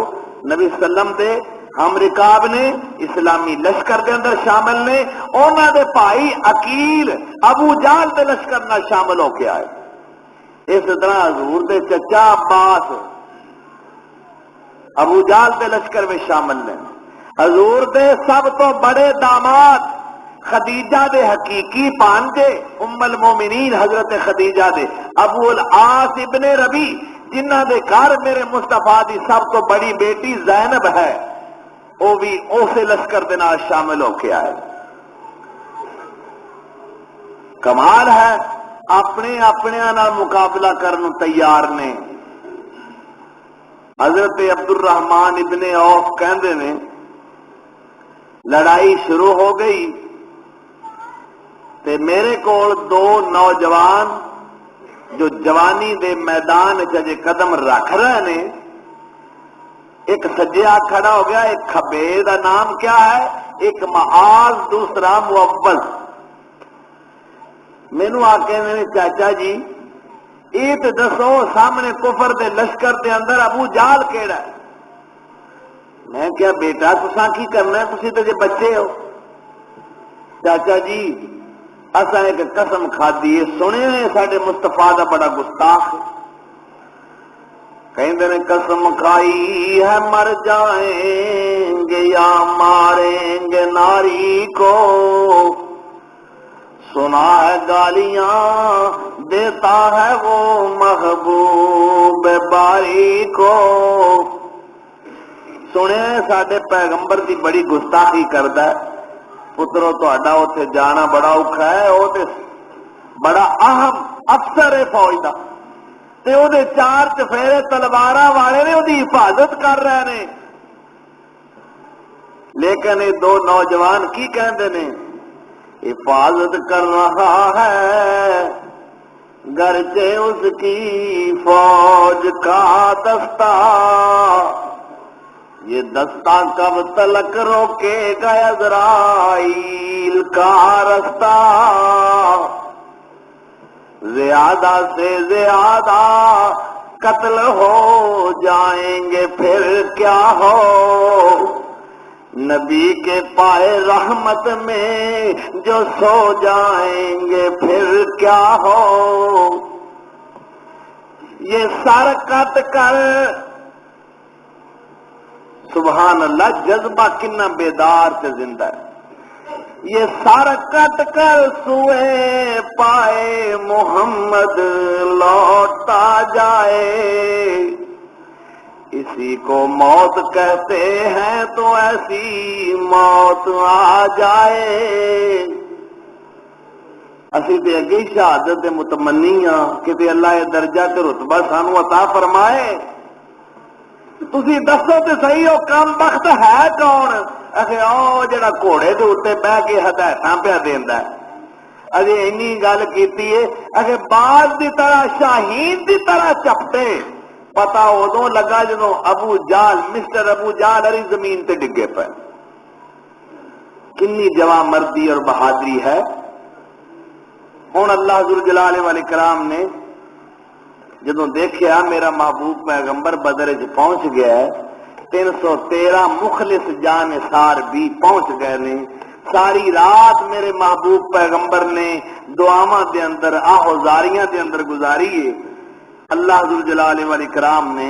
نبی صلی اللہ علیہ وسلم دے ہم رکاب نے، اسلامی لشکر دے اندر شامل نے، اونا دے بھائی عقیل ابو جہل دے لشکر نہ شامل ہو کے آئے۔ اس طرح حضور دے چچا عباس ابو جہل دے لشکر میں شامل نے۔ حضور دے سب تو بڑے داماد خدیجہ دے حقیقی بانجے ام المومنین حضرت خدیجہ دے ابو العاص ابن ربی، جنہ دے گھر میرے مصطفیٰ دی سب تو بڑی بیٹی زینب ہے، وہ بھی اسے لشکر دے نال شامل ہو کے آئے۔ کمال ہے، اپنے اپنے نال مقابلہ کرنے تیار نے۔ حضرت عبد الرحمان ابن عوف کہندے نے لڑائی شروع ہو گئی تے میرے کول دو نوجوان جو جوانی دے میدان چجے قدم رکھ رہے نے، ایک سجیا کھڑا ہو گیا، ایک کھبے دا نام کیا ہے، ایک معاذ دوسرا معوذ۔ مینوں آ کے نے چاچا جی یہ تے دسو سامنے کفر دے لشکر دے اندر ابو جہل کیڑا ہے؟ میں کیا بیٹا تساں کی کرنا ہے، تسی تے جے بچے ہو۔ چاچا جی اساں ایک قسم کھادی ہے، سنے نے ساڈے مصطفیٰ دا بڑا گستاخ ہے، کہندے نے قسم کھائی ہے مر جائیں گے یا ماریں گے ناری کو، سنا ہے گالیاں دیتا ہے وہ محبوب باری کو۔ سنے ساڈے پیغمبر دی بڑی گستاخی کردا ہے، پترو تہاڈا اوتھے جانا بڑا اوکھا ہے، او تے بڑا اہم افسر ہے فوج دا، تے او دے چار چفیرے تلواراں والے نے او دی حفاظت کر رہے نے۔ لیکن یہ دو نوجوان کی کہندے نے، حفاظت کر رہا ہے گرچہ اس کی فوج کا دستہ، یہ دستہ کب تلک روکے گا عزرائیل کا رستہ، زیادہ سے زیادہ قتل ہو جائیں گے پھر کیا ہو، نبی کے پائے رحمت میں جو سو جائیں گے پھر کیا ہو، یہ سر کٹ کر، سبحان اللہ جذبہ کنا بیدار سے زندہ ہے، یہ سر کٹ کر سوئے پائے محمد لوٹا جائے، اسی کو موت کہتے ہیں تو ایسی موت آ جائے۔ اسی تے اگے شہادت متمنی ہاں کہ اللہ یہ درجہ تے رتبہ سانو عطا فرمائے۔ تسی دسو تے صحیح ہو کم بخت ہے کون؟ اکھے او جڑا گھوڑے دے اوتے بہ کے ہدایتاں پیا دیندا ہے، اجے اینی گل کیتی ہے، اکھے باز دی طرح شاہین دی طرح چپٹے، پتا ادوں لگا جدوں ابو جہل مسٹر ابو جہل ہری زمین تے ڈگے پے۔ کنی جواں مردی اور بہادری ہے۔ ہن اللہ ذوالجلال والاکرام نے جدوں دیکھیا میرا محبوب پیغمبر بدر وچ پہنچ گیا ہے، 313 مخلص جانثار بھی پہنچ گئے نے، ساری رات میرے محبوب پیغمبر نے دعاواں دے اندر آہوزاریاں دے اندر گزاری ہے۔ اللہ ذوالجلال والاکرام نے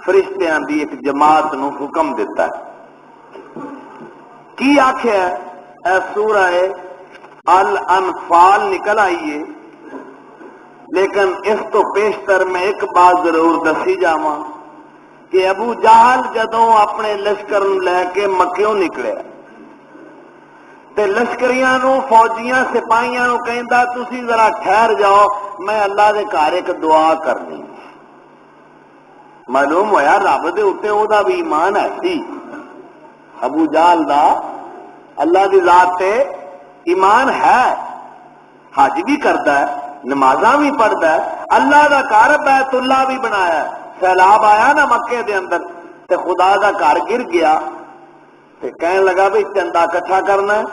فرشتیاں دی ایک جماعت نو حکم دیتا ہے، کی آکھیا ہے؟ اے سورہ الانفال نکل آئیے، لیکن اس تو پیشتر میں ایک بات ضرور دسی جاواں کہ ابو جہل جدوں اپنے لشکر لے کے مکیوں نکلے تے لشکریاں نو فوجیاں سپاہیاں نو کہندا تسی ذرا ٹھہر جاؤ، میں اللہ دے گھر ایک دعا کرنی۔ معلوم ہویا رب دے اوتے او دا بھی ایمان ہے سی، ابو جہل دا اللہ دی ذات تے ایمان ہے، حج بھی کرتا ہے، نمازاں بھی پڑھتا ہے، اللہ دا گھر بیت اللہ بھی بنایا ہے۔ سیلاب آیا نا مکے دے اندر تے خدا دا گھر گر گیا تے کہنے لگا بھی چندہ کٹھا کرنا ہے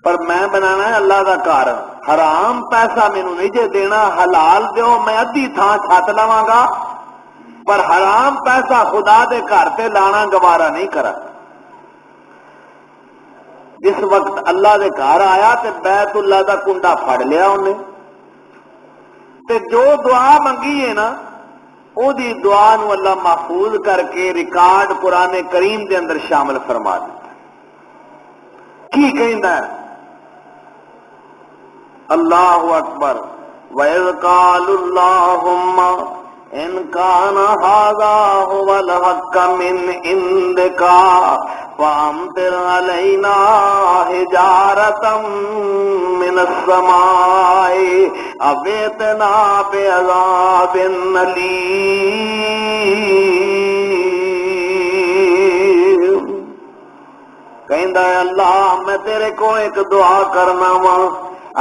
پر میں بنانا ہے اللہ دا گھر، حرام پیسہ مینوں نہیں جے دینا، حلال دیو میں ادھی تھان چھت لواں گا، پر حرام پیسہ خدا دے گھر تے لانا گوارا نہیں کرا۔ جس وقت اللہ دے گھر آیا تے بیت اللہ دا کنڈا پھڑ لیا انہیں تے جو دعا منگی ہے نا او دی دعا نو اللہ محفوظ کر کے ریکارڈ قرآن کریم دے اندر شامل فرما دیتا ہے۔ کی کہندا ہے؟ اللہ اکبر، وَإِذْ قَالُوا اللَّهُمَّ إِنْ كَانَ هَذَا هُوَ الْحَقَّ مِنْ عِنْدِكَ فَأَمْطِرْ عَلَيْنَا حِجَارَةً مِنَ السَّمَاءِ أَوْ ائْتِنَا بِعَذَابٍ أَلِيمٍ۔ کہندا ہے اللہ میں تیرے کو ایک دعا کرنا وا،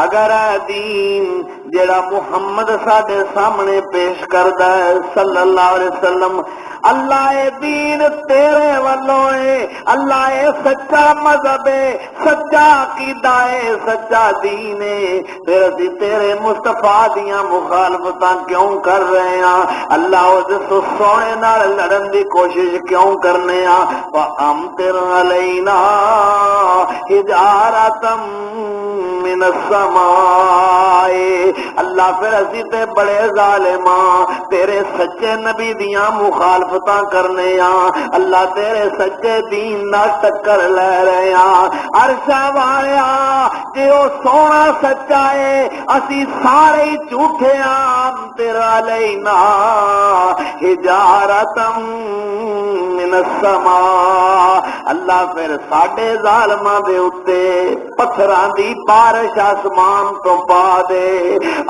اگر اے دین جڑا محمد ساڈے سامنے پیش کردا ہے صلی اللہ علیہ وسلم، اللہ اے دین تیرے والوں ہے، اللہ اے سچا مذہب ہے، سچا عقیدہ ہے، سچا دین ہے، پھر اسی تیرے مصطفیٰ دیاں مخالفتاں کیوں کر رہے ہیں؟ اللہ اس سونے نال لڑن دی کوشش کیوں کرنے ہیں؟ وَأَمْطِرْ عَلَيْنَا حِجَارَةً من السماء، اللہ پھر اسی تے بڑے ظالماں تیرے سچے نبی دیاں مخالفتاں کرنے ہاں، اللہ تیرے سچے دین نال ٹکر لے رہے ہاں۔ عرشاں والیا جے او سونا سچا ہے اسی سارے ہی جھوٹے ہاں، تیرا علینا حجارۃ من السماء، اللہ پھر ساڈے ظالماں دے اتے پتھراں دی بارش آسمان تو پا دے،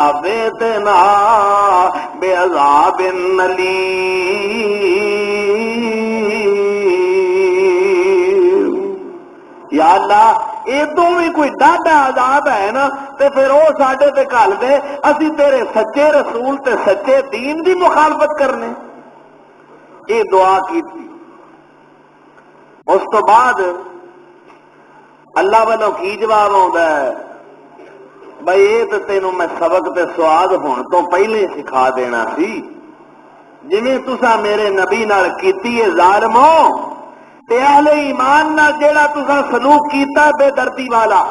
اویتنا بعذاب الیم۔ یا اللہ ادوں بھی کوئی ڈاڈا عذاب ہے نا تے پھر او ساڈے تے گھل دے، اسی تیرے سچے رسول تے سچے دین دی مخالفت کرنے۔ یہ دعا کی تھی۔ اس تو بعد اللہ والوں کی جواب آتا ہے، بھائی یہ تو تینوں میں سبق تے سواد ہونے تو پہلے سکھا دینا سی، جویں تساں میرے نبی نال کیتی ہے ظالموں، تے اہل ایمان نال جیڑا تساں سلوک کیتا بے دردی والا،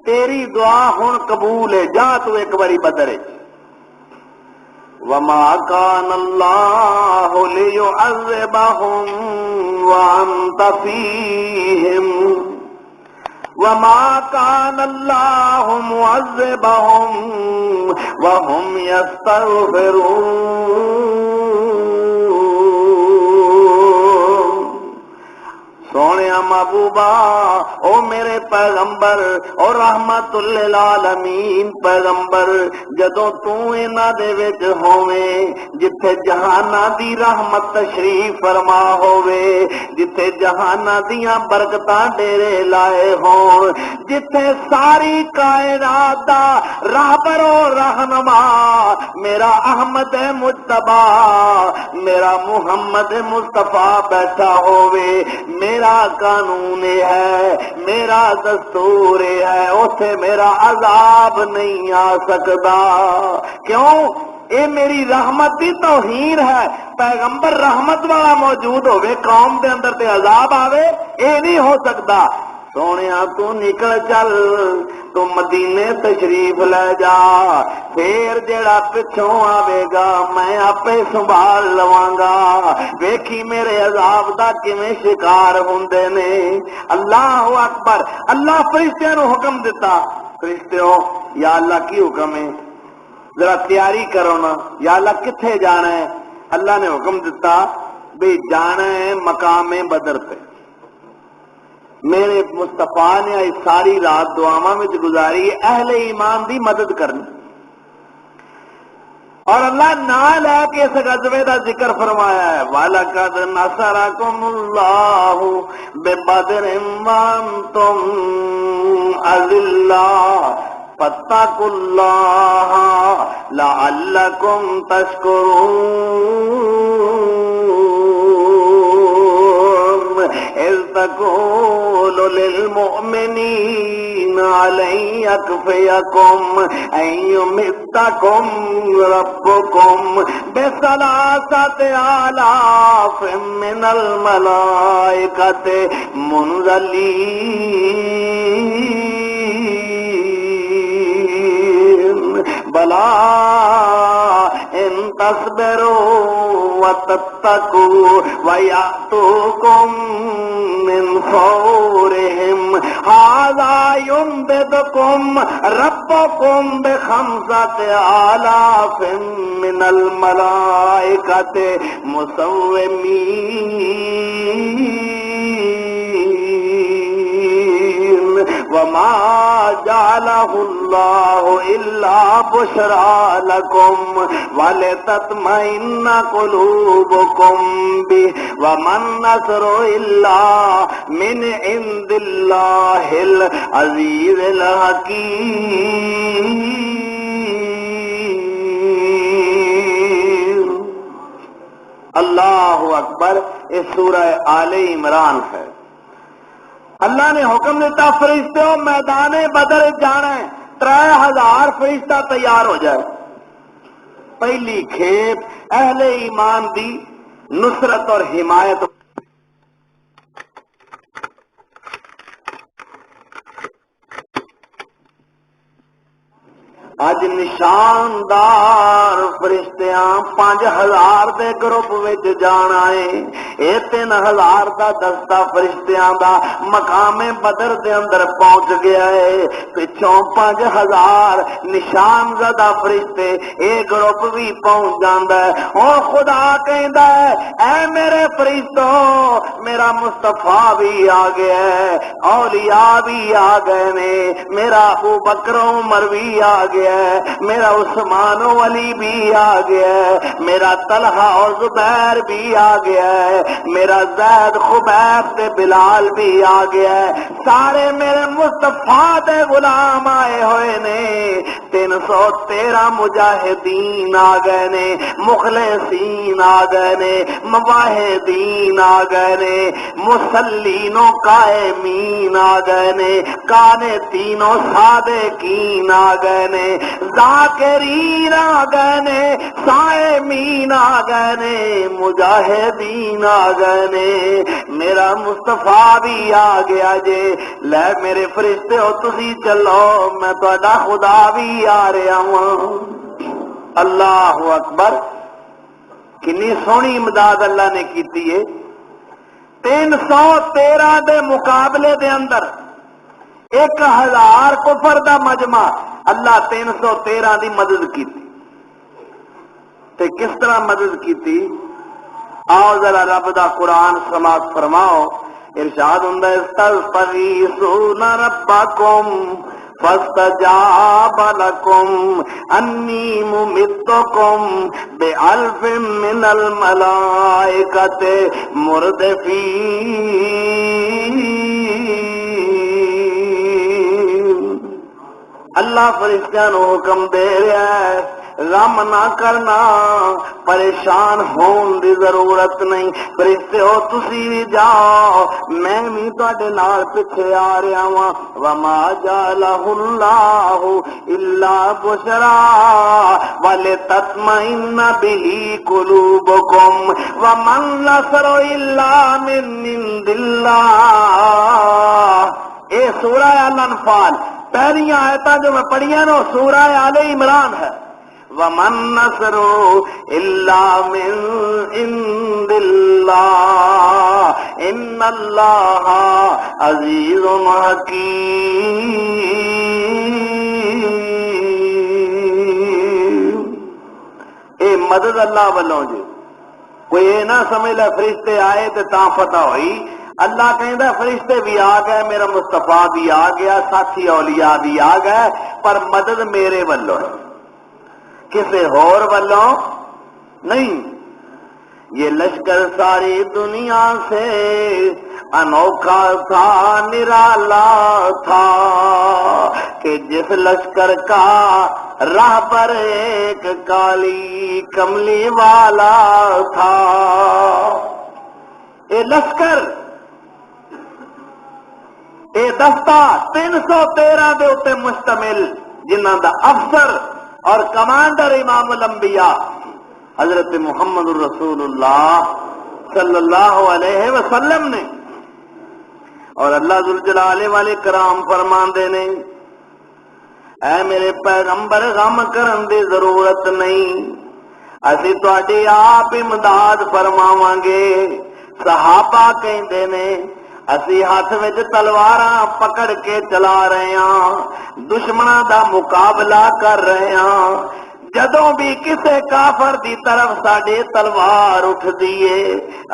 تیری دعا ہن قبول ہے، جا تو ایک باری بدر ہے۔ وَمَا كَانَ اللَّهُ لِيُعَذِّبَهُمْ وَأَنْتَ فِيهِمْ وَمَا كَانَ اللَّهُ مُعَذِّبَهُمْ وَهُمْ يَسْتَغْفِرُونَ۔ سونے محبوبہ او میرے پیغمبر او رحمت للعالمین پیغمبر، جدوں تو انہاں دے وچ ہوویں جتھے جہاناں دی رحمت تشریف فرما ہووے، جتھے جہاناں دیاں برکتاں ڈیرے لائے ہون، جتھے ساری کائنات دا راہبر و رہنما میرا احمد مجتبی میرا محمد مصطفیٰ بیٹھا ہووے، میرا قانون ہے، میرا دستور ہے، اوتھے میرا عذاب نہیں آ سکتا۔ کیوں؟ اے میری رحمت دی توہین ہے، پیغمبر رحمت والا موجود ہوئے قوم دے اندر تے عذاب آوے، اے نہیں ہو سکتا۔ سونیا تو نکل چل، تو مدینے تشریف لے جا، پھر جڑا پچھوں آوے گا میں آپے سنبھال لواں گا۔ ویکھی میرے عذاب دا کیویں شکار ہوندے نے۔ اللہ اکبر۔ اللہ فرشتیاں نو حکم دیتا، فرشتیو یا اللہ کی حکم ہے، ذرا تیاری کرو نا، یا اللہ کتھے جانا ہے؟ اللہ نے حکم دیتا بھی جانا ہے مقام بدر پہ۔ میرے مصطفیٰ نے آئی ساری رات دعاواں میں گزاری اہل ایمان دی مدد کرنی، اور اللہ نہ لے کے اس غزوے دا ذکر فرمایا ہے، وَلَقَدْ نَصَرَكُمُ اللَّهُ بِبَدْرٍ وَأَنْتُمْ أَذِلَّةٌ فَاتَّقُوا اللَّهَ لَعَلَّكُمْ تَشْكُرُونَ إِذْ تَقُولُ لِلْمُؤْمِنِينَ عَلَنْ يَكْفِيَكُمْ أَنْ يُمِدَّكُمْ رَبُّكُمْ بِثَلَاثَةِ آلَافٍ مِّنَ الْمَلَائِكَةِ مُنْزَلِينَ بَلَا إِن تَصْبِرُوا وَتَتَّقُوا وَيَأْتُوكُم مِّن فَوْرِهِمْ هَٰذَا يُمْدِدْكُمْ رَبُّكُمْ بِخَمْسَةِ آلَافٍ مِّنَ الْمَلَائِكَةِ مُسَوِّمِينَ وَمَا جَعَلَهُ اللَّهُ إِلَّا بُشْرَىٰ لَكُمْ وَلِتَطْمَئِنَّ قُلُوبُكُم بِهِ وَمَا النَّصْرُ إِلَّا مِنْ عِندِ اللَّهِ الْعَزِيزِ الْحَكِيمِ۔ اللہ اکبر۔ اس سورہ آل عمران ہے۔ اللہ نے حکم دیتا فرشتوں میدان بدر جانا ہے، 3000 فرشتہ تیار ہو جائے۔ پہلی کھیپ اہل ایمان دی نصرت اور حمایت۔ اج نشاندار فرشتیاں 5000 دے گروپ وچ جانا ہے۔ اے 3000 دا دستہ فرشتیاں دا مقام بدر دے اندر پہنچ گیا ہے۔ پچھوں 5000 نشان زدہ فرشتے اے گروپ بھی پہنچ جاندا ہے۔ اور خدا کہندا ہے اے میرے فرشتوں، میرا مصطفیٰ بھی آ گیا ہے، اولیاء بھی آ گئے نے، میرا ابو بکر عمر بھی آ گیا ہے، میرا عثمان و علی بھی آ گیا ہے، میرا طلحہ اور زبیر بھی آ گیا ہے، میرا زید خبیب سے بلال بھی آ گیا ہے، سارے میرے مصطفیٰ دے غلام آئے ہوئے نے۔ 313 مجاہدین آ گئے نے، مخلصین آ گئے نے، مواحدین آ گئے نے، مسلین و قائمین آ گئے نے، قانتین و صادقین آ گئے نے، ذاکرین آ گئے نے، صائمین آ گئے نے، مجاہدین آ گئے نے۔ میرا مصطفیٰ بھی آ گیا جے، لے میرے فرشتے ہو تسی چلو، میں تہاڈا خدا بھی آ رہا ہوں۔ اللہ اکبر۔ کنی سونی امداد اللہ نے کیتی ہے۔ 313 دے مقابلے دے اندر 1000 کفر دا مجمع، اللہ 313 دی مدد کی۔ تے کس طرح مدد کی؟ آؤ ذرا رب دا قرآن سماعت فرماؤ۔ ارشاد ہوندا ہے استغیثون ربکم فاستجاب لکم انی ممدکم بألف من الملائکۃ مردفین۔ اللہ فرشتیاں نو حکم دے رہا ہے غم نہ کرنا، پریشان ہون دی ضرورت نہیں، فرشتے ہو تسی بھی جاؤ، میں بھی تواڈے نال پیچھے آ رہا ہاں۔ وما جعلہ اللہ الا بشرا ولتطمئن به قلوبکم وما النصر الا من عند اللہ اے سورہ الانفال پہلی آیتاں جو میں پڑھیاں نا سورہ آل عمران ہے. وَمَن نَّصْرُ إِلَّا مِن عِندِ اللَّهِ إِنَّ اللَّهَ عَزِيزٌ حَكِيمٌ. اے مدد اللہ والوں جی. کوئی یہ نہ سمجھ لے فرشتے آئے تے تاں فتح ہوئی. اللہ کہندا فرشتے بھی آ گئے، میرا مصطفیٰ بھی آ گیا، ساتھی اولیاء بھی آ گئے، پر مدد میرے والوں ہے، کسے اور والوں نہیں. یہ لشکر ساری دنیا سے انوکھا تھا، نرالا تھا، کہ جس لشکر کا راہ پر ایک کالی کملی والا تھا. اے لشکر، اے دستہ 313 دے اتے مشتمل، جنہاں دا افسر اور کمانڈر امام الانبیاء حضرت محمد الرسول اللہ صلی اللہ علیہ وسلم نے. اور اللہ ذوالجلال والے کرام فرماندے نے اے میرے پیغمبر غم کرن دی ضرورت نہیں، اسی تہاڈی آپ امداد فرماواں گے. صحابہ کہندے نے اسی ہاتھ وچ تلواراں پکڑ کے چلا رہے ہاں، دشمناں دا مقابلہ کر رہے ہاں، جدوں بھی کسے کافر دی طرف ساڈے تلوار اٹھ دیے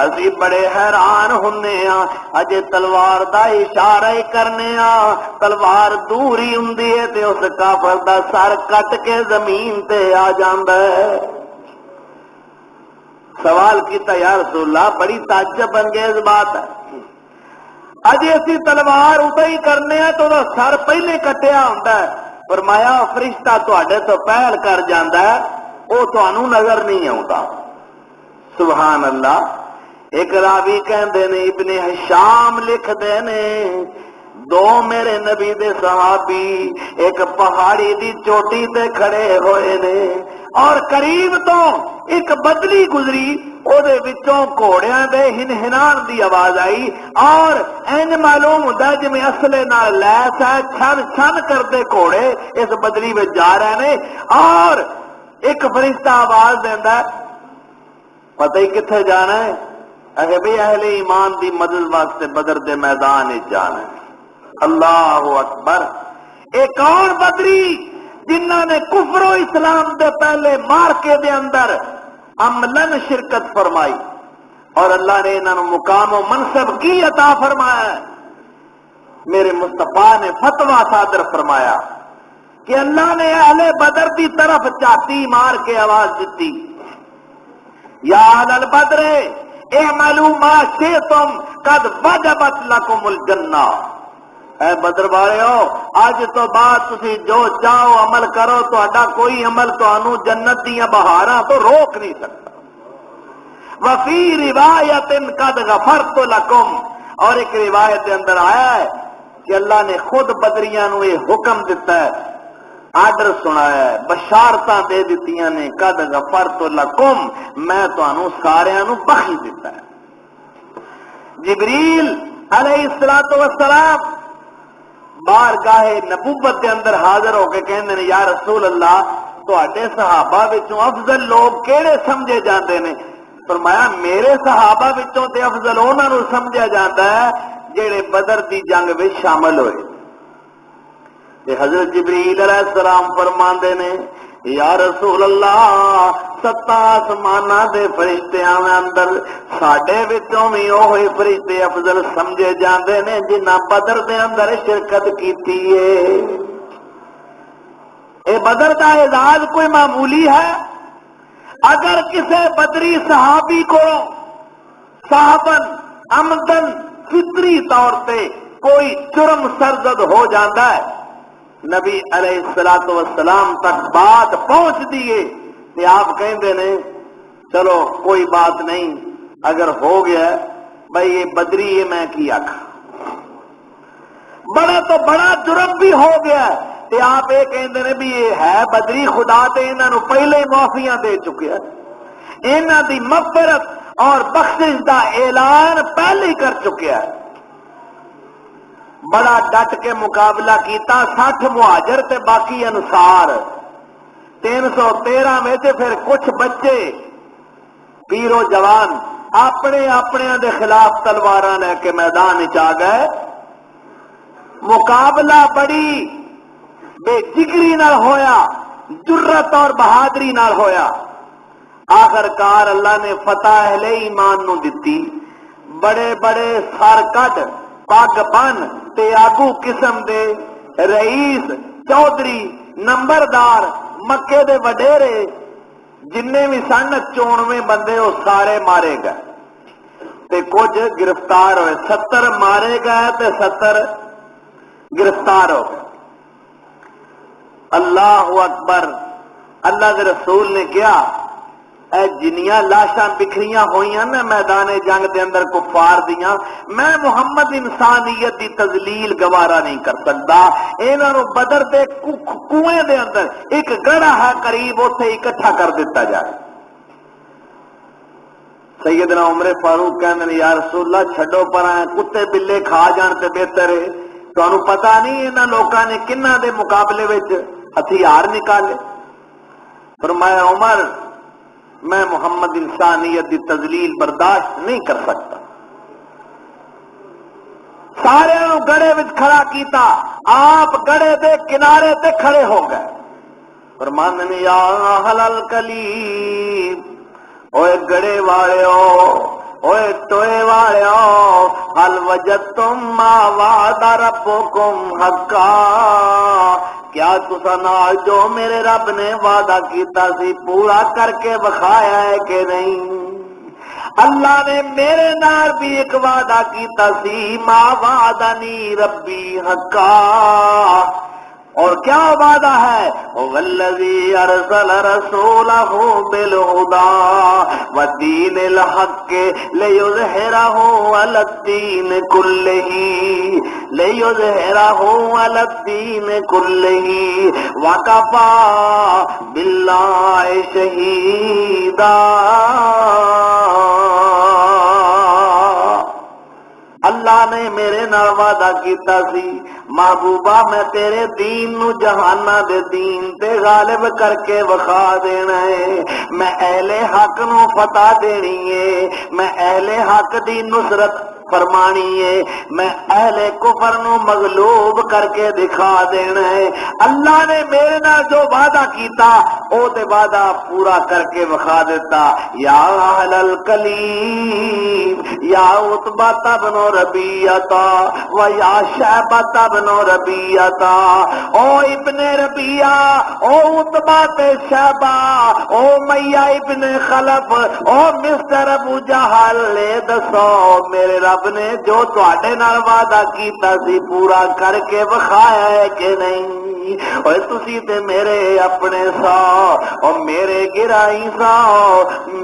اسی بڑے حیران ہونے ہاں. اجے تلوار دا اشارہ ہی کرنے ہاں، تلوار دور ہی ہوندی ہے تے اس کافر دا سر کٹ کے زمین تے آ جاندا ہے. سوال کیتا یا رسول اللہ، بڑی تعجب انگیز بات ہے، اجے اسی تلوار اتنے ہی کرنے ہیں تو وہ سر پہلے کٹیا ہوتا ہے. فرمایا فرشتہ تواڈے تو پہل کر جاندا ہے، وہ تانوں نظر نہیں آتا. سبحان اللہ. ایک راوی کہندے نے ابن ہشام لکھ دے نے دو میرے نبی دے صحابی ایک پہاڑی دی چوٹی تے کھڑے ہوئے نے اور قریب تو ایک بدلی گزری، او دے وچوں گھوڑیاں دے ہنہنان دی آواز آئی اور اینج معلوم ہوندا جویں اصلے نال لیس ہے، چھن چھن کردے گھوڑے اس بدلی وچ جا رہے نے. اور ایک فرشتہ آواز دیندا ہے، پتہ ہی کتھے جانا ہے؟ اگے بھی اہل ایمان دی مدد واسطے بدر دے میدان وچ جانا ہے. اللہ اکبر. ایک اور بدری جنہاں نے کفر و اسلام دے پہلے مارکے دے اندر عملاً شرکت فرمائی اور اللہ نے انہاں نوں مقام و منصب کی عطا فرمایا ہے. میرے مصطفیٰ نے فتویٰ صادر فرمایا کہ اللہ نے اہل بدر دی طرف چاٹی مار کے آواز دیتی، یا اہل البدر اعملوا ما شئتم قد وجبت لکم الجنہ. اے بدر والےو اج تو بعد تسی جو چاہو عمل کرو، تہاڈا کوئی عمل تانوں جنت دیاں بہاراں تو روک نہیں سکتا. وفی روایت قد غفرت لکم، اور ایک روایت کے اندر آیا ہے کہ اللہ نے خود بدریاں نو یہ حکم دیتا ہے، آرڈر سنایا ہے، بشارتاں دے دتیاں نے، قد غفرت لکم، میں تانوں ساریاں نو بخش دیتا ہے. جبریل علیہ السلام بارگاہ نبوت کے اندر حاضر ہو کے کہندے نے یا رسول اللہ تواڈے صحابہ وچوں افضل لوگ کیڑے سمجھے جاندے نے؟ فرمایا میرے صحابہ وچوں تے افضل انہاں نوں سمجھا جاندا ہے جڑے بدر دی جنگ وچ شامل ہوئے. تے حضرت جبریل علیہ السلام فرماندے نے یا رسول اللہ 7 آسماناں دے فرشتیاں دے اندر ساڈے وچوں وی اوہی فرشتے افضل سمجھے جاندے نے جنہاں بدر دے اندر شرکت کیتی ہے. اے بدر دا اعزاز کوئی معمولی ہے؟ اگر کسے بدری صحابی کو صحابن عمدن فطری طور پہ کوئی جرم سرزد ہو جاتا ہے، نبی علیہ السلام تک بات پہنچ دیئے کہ آپ کہندے نے چلو کوئی بات نہیں، اگر ہو گیا بھئی یہ بدری ہے میں کیا کھا، بڑا تو بڑا جرم بھی ہو گیا کہ آپ یہ کہندے نے بھی یہ ہے بدری، خدا تے انہاں نوں پہلے ہی معافیاں دے چکے ہیں، انہاں دی مغفرت اور بخشش دا اعلان پہلے ہی کر چکے ہیں. بڑا ڈٹ کے مقابلہ کیتا، 60 مہاجر تے باقی انصار، 313 میں پھر کچھ بچے پیرو جوان اپنے اپنے دے خلاف تلواراں لے کے میدان آ گئے۔ مقابلہ بڑی بے جگری نال ہویا، جرت اور بہادری نال ہویا۔ آخر کار اللہ نے فتح اہل ایمان نو دتی۔ بڑے بڑے سر کٹ پگ بن تے آگو قسم دے رئیس چودھری نمبردار مکے دے وڈیرے جننے بھی سن 94 بندے وہ سارے مارے گئے تے کچھ گرفتار ہوئے۔ 70 مارے گئے تے 70 گرفتار ہو گئے۔ اللہ اکبر۔ اللہ کے رسول نے کیا، اے جنیاں لاشاں بکھریاں ہوئیاں نا میدان جنگ دے اندر کفار دیاں، میں محمد انسانیت دی تذلیل گوارا نہیں کر سکتا۔ انہاں نو بدر دے کنویں دے اندر ایک گڑھا ہے قریب، اوتھے اکٹھا کر دیتا جائے۔ سیدنا عمر فاروق کہندے یا رسول اللہ چھڈو پراں، کتے بلے کھا جان تے بہتر ہے۔ تانوں پتہ نہیں انہاں لوکاں نے کنہاں دے مقابلے وچ ہتھیار نکالے؟ فرمایا عمر میں محمد انسانیت دی تذلیل برداشت نہیں کر سکتا۔ سارے گڑے وچ کھڑا کیتا، آپ گڑے دے کنارے تے کھڑے ہو گئے۔ فرماندے نے یا اہل الکلیب، اوے گڑے والےو، اوے ٹوئے والےو، حل وجدتم ما وعد ربکم حقا، کیا تساں نال جو میرے رب نے وعدہ کیتا سی پورا کر کے بخایا ہے کہ نہیں؟ اللہ نے میرے نال بھی ایک وعدہ کیتا سی، ما وعدنی ربی حقا، اور کیا وعدہ ہے؟ والذی ارسل رسولہ بالہدی ودین الحق لیظہرہ علی الدین کلہ، لیظہرہ علی الدین کلہ وکفی باللہ شہیدا۔ اللہ نے میرے نال وعدہ کیتا سی محبوبہ میں تیرے دین نو جہانہ دے دین تے غالب کر کے وکھا دینا ہے، میں اہل حق نو فتح دینی ہے، میں اہل حق دی نصرت فرمانی ہے، میں اہل کفر نو مغلوب کر کے دکھا دینا ہے۔ اللہ نے میرے نال جو وعدہ کیتا او تے وعدہ پورا کر کے وکھا دیتا۔ یا اہل الکلیم، یا عتبہ بن ربیعہ و یا شیبہ بن ربیعہ، او ابن ربیعہ، او عتبہ تے شیبہ، او میہ ابن خلف، او مسٹر ابو جہل، دسو میرے رب نے جو تواڈے نال وعدہ کیتا سی پورا کر کے وکھایا ہے کہ نہیں؟ اوے تسی تے میرے اپنے سا، اور میرے گرائی سا،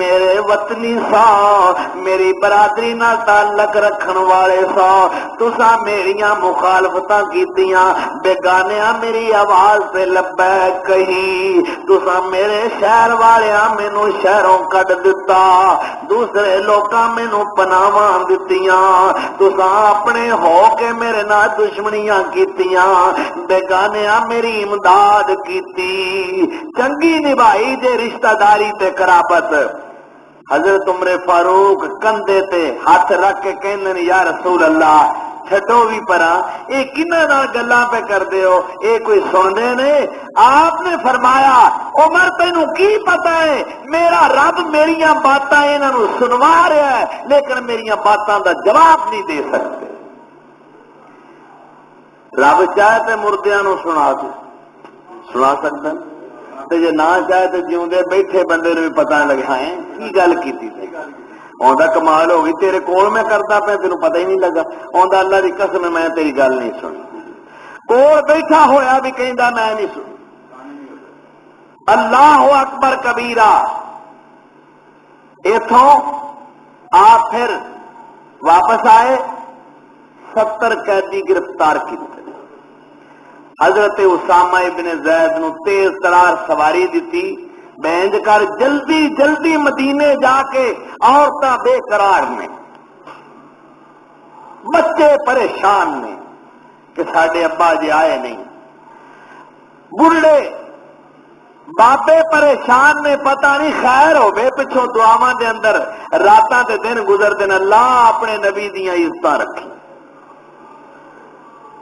میرے وطنی سا، میری برادری نال تعلق رکھن والے سا، تساں میریاں مخالفتاں کیتیاں، بیگانیاں میری آواز تے لبیک کہی، تساں میرے شہر والیاں مینوں شہروں کڈ دتا، دوسرے لوکاں مینوں پناواں دتیاں، تساں اپنے ہو کے میرے نال دشمنیاں کیتیاں، بیگانیاں میری امداد کیتی، چنگی نبھائی جے رشتہ داری تے قرابت۔ حضرت عمر فاروق کندھے تے ہاتھ رکھ کے کہندے یا رسول اللہ چھڈو بھی پراں، اے کنہاں نال گلاں پہ کردے ہو، اے کوئی سندے نے؟ آپ نے فرمایا عمر تینوں کی پتہ ہے میرا رب میریاں باتاں انہاں نوں سنوا رہا ہے لیکن میریاں باتاں دا جواب نہیں دے سکتے۔ رب چاہے تے مردیاں نوں سنا سکتا، تے جے نہ چاہے تے جیوندے بیٹھے بندے نوں بھی پتہ نہیں لگے ہاں کی گل کیتی سی، اوندا کمال ہو گئی تیرے کول میں کردا پیا تینوں پتہ ہی نہیں لگا، اوندا اللہ دی قسم میں تیری گل نہیں سنی، کول بیٹھا ہویا بھی کہندا میں نہیں سنی۔ اللہ اکبر کبیرہ۔ ایتھوں آپ پھر واپس آئے، 70 قیدی گرفتار کیتے، حضرت اسامہ ابن زید نو تیز ترار سواری دیتی، بینج کر جلدی جلدی مدینے جا کے عورتاں بے قرار نے، بچے پریشان نے، کہ ساڈے ابا جی آئے نہیں. بڑھڑے بابے پریشان نے، پتہ نہیں خیر ہوے پچھوں دعاواں دے اندر راتاں تے دن گزر دین. اللہ اپنے نبی دیاں عزتاں رکھی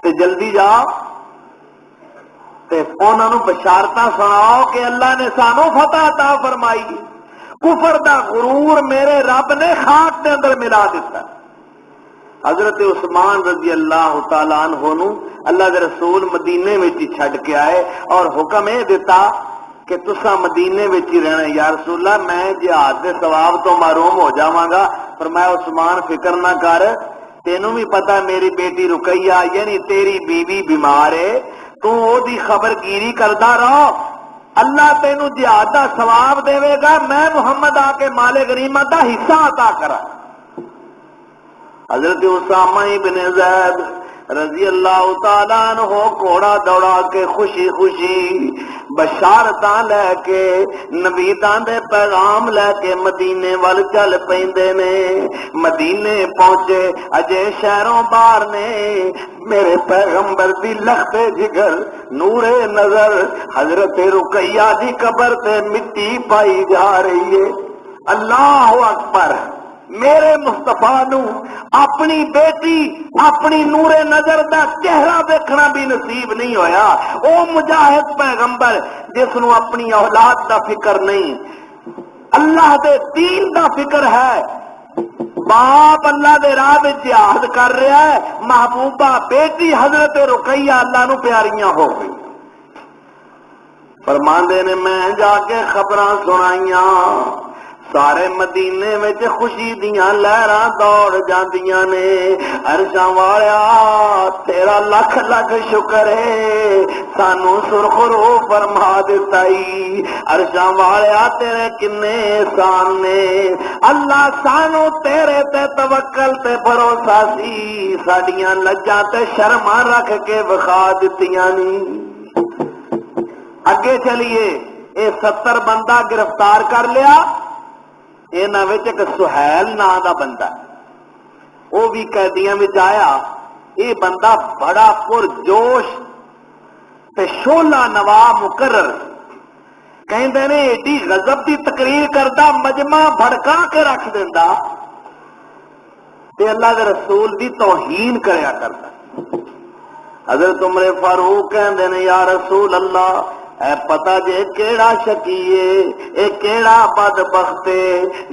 تے جلدی جاؤ تے انہاں نوں بشارتاں سناؤ کہ اللہ نے سانوں فتح عطا فرمائی. کفر دا غرور میرے رب نے خاک دے اندر ملا دیتا. حضرت عثمان رضی اللہ تعالیٰ عنہ نو اللہ دے رسول مدینے وچ ہی چھڈ کے آئے اور حکم یہ دیتا کہ تساں مدینے وچ ہی رہنا. یا رسول اللہ میں جہاد دے ثواب تو محروم ہو جاواں گا. فرمایا عثمان فکر نہ کر، تینوں بھی پتا میری بیٹی رقیہ یعنی تیری بیوی بیمار ہے، تو او دی خبر گیری کردا رہو، اللہ تینوں جہاد دا ثواب دے گا، میں محمد آ کے مال غنیمت دا حصہ عطا کرا. حضرت اسامہ ابن زید رضی اللہ تعالیٰ عنہ گھوڑا دوڑا کے خوشی خوشی بشارتاں لے کے نبیتاں دے پیغام لے کے مدینے وال چل پیندے نے. مدینے پہنچے اجے شہروں باہر نے میرے پیغمبر دی لخت جگر نور نظر حضرت رقیہ دی قبر تے مٹی پائی جا رہی ہے. اللہ اکبر. میرے مصطفیٰ نو اپنی بیٹی اپنی نور نظر دا چہرہ دیکھنا بھی نصیب نہیں ہویا. او مجاہد پیغمبر جس نو اپنی اولاد دا فکر نہیں، اللہ دے دین دا فکر ہے. باپ اللہ دے راہ وچ جہاد کر رہا ہے، محبوبہ بیٹی حضرت رقیہ اللہ نو پیاریاں ہو گئی. فرماندے نے میں جا کے خبراں سنائیاں، سارے مدینے وچ خوشی دیاں لہراں دوڑ جاندیاں نے. عرشاں والیا تیرا لکھ لکھ شکر ہے سانو سرخرو فرما دتا ای. عرشاں والیا تیرے کنے احسان نے، اللہ سانو تیرے تے توکل تے بھروسہ سی، ساڈیاں لجاں تے شرماں رکھ کے وکھا دتیاں نی. اگے چلیے، اے 70 بندہ گرفتار کر لیا. انہاں وچ ایک سہیل نام دا بندہ وہ بھی قیدیاں وچ آیا. یہ بندہ بڑا پرجوش تے شولہ نوا مقرر، کہندے نے ایڈی غضب دی تقریر کردا مجمع بھڑکا کے رکھ دیندا تے اللہ دے رسول دی توہین کریا کردا. حضرت عمر فاروق کہندے نے یا رسول اللہ اے پتا جے کیڑا شکیے اے کیڑا بدبخت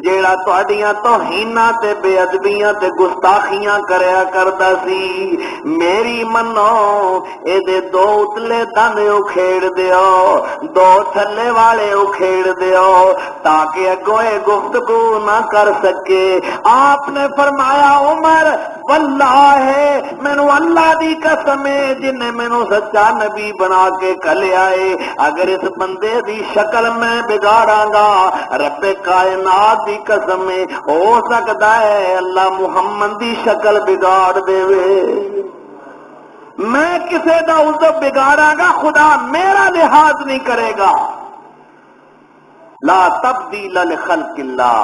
جیڑا تہاڈیاں توہیناں تے بے ادبیاں تے گستاخیاں کریا کردا سی. میری منو اے دے دو اتلے دند اکھیڑ دیو، دو تھلے والے اکھیڑ دیو تاکہ اگوں اے گفتگو نہ کر سکے. آپ نے فرمایا عمر واللہ مینوں اللہ دی قسم ہے جن نے مینوں سچا نبی بنا کے کلیا ہے، اگر اس بندے دی شکل میں بگاڑاں گا رب کائنات دی قسم ہے ہو سکتا ہے اللہ محمد دی شکل بگاڑ دے وے. میں کسے دا عذر بگاڑاں گا خدا میرا لحاظ نہیں کرے گا. لا تبدیل لخلق اللہ،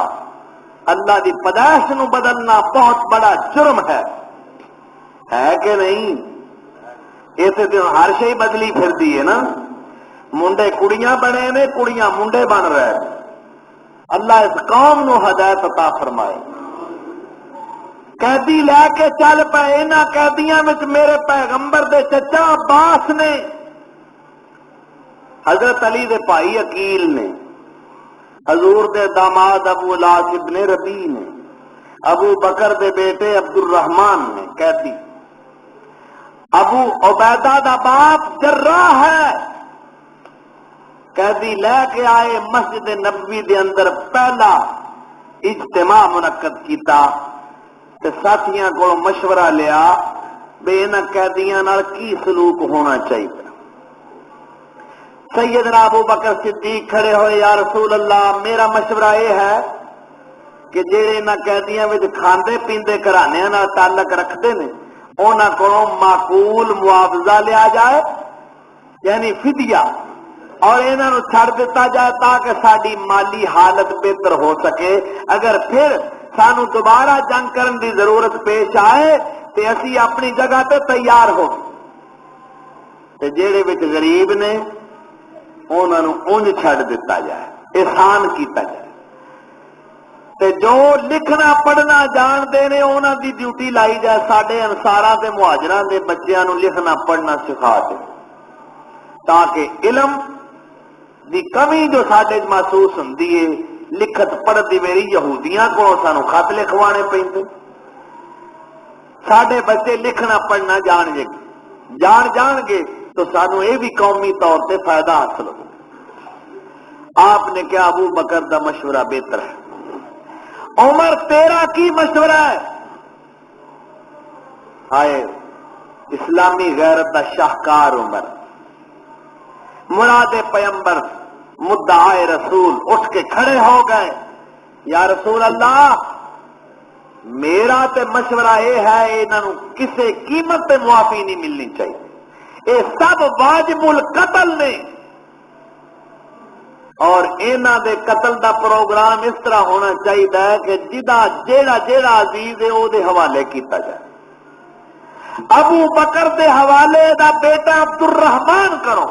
اللہ دی پیدائش نو بدلنا بہت بڑا جرم ہے کہ نہیں؟ اسے تو ہر شے بدلی پھردی ہے نا. منڈے کڑیاں بنے نے، کڑیاں منڈے بن رہے. اللہ اس قوم نو ہدایت عطا فرمائے. قیدی لے کے چل پے. انہاں قیدیاں وچ میرے پیغمبر دے چچا عباس نے، حضرت علی دے بھائی عقیل نے، حضور دے داماد ابو العاص ابن ربیع نے، ابو بکر دے بیٹے عبد الرحمان نے قیدی. ابو عبیدہ دا باپ جراح ہے. قیدی لے کے آئے، مسجد نبوی دے اندر پہلا اجتماع منعقد کیتا تے ساتھیاں کو مشورہ لیا بے انہاں قیدیاں نال کی سلوک ہونا چاہیے. سیدنا ابو بکر صدیق کھڑے ہوئے، یا رسول اللہ میرا مشورہ یہ ہے کہ جڑے انہاں قیدیاں وچ کھاندے پیندے گھرانیاں نال تعلق رکھتے نے انہاں کولوں معقول معاوضہ لیا جائے یعنی فدیہ، اور انہاں نو چھڑ دیتا جائے تاکہ ساری مالی حالت بہتر ہو سکے. اگر پھر سانو دوبارہ جنگ کرن دی ضرورت پیش آئے تے اسی اپنی جگہ تے تیار ہو. تے جیڑے وچ غریب نے انہاں نوں اونج چھڈ دتا جائے، احسان کیتا جائے، تے جو لکھنا پڑھنا جانتے نے انہاں دی ڈیوٹی لائی جائے، ساڈے انصاراں تے مہاجراں دے بچیاں نوں لکھنا پڑھنا سکھا دے، تاکہ علم دی کمی جو ساڈے محسوس ہوندی ہے، لکھت پڑھتی میری یہودیاں کو سانو خط لکھوانے پیندے، ساڈے بچے لکھنا پڑھنا جان گے تو سانو یہ بھی قومی طور سے فائدہ حاصل ہو۔ آپ نے کیا ابو بکر دا مشورہ بہتر ہے، عمر تیرا کی مشورہ ہے؟ آئے اسلامی غیرت دا شاہکار عمر، مراد پیمبر، مدعائے رسول اٹھ کے کھڑے ہو گئے، یا رسول اللہ میرا تے مشورہ یہ ہے انہوں کسے قیمت تے معافی نہیں ملنی چاہیے، یہ سب واجب القتل نے، اور انہاں دے قتل دا پروگرام اس طرح ہونا چاہیے کہ جیڑا عزیز ہے وہ دے حوالے کیتا جائے۔ ابو بکر دے حوالے دا بیٹا عبد الرحمان کرو،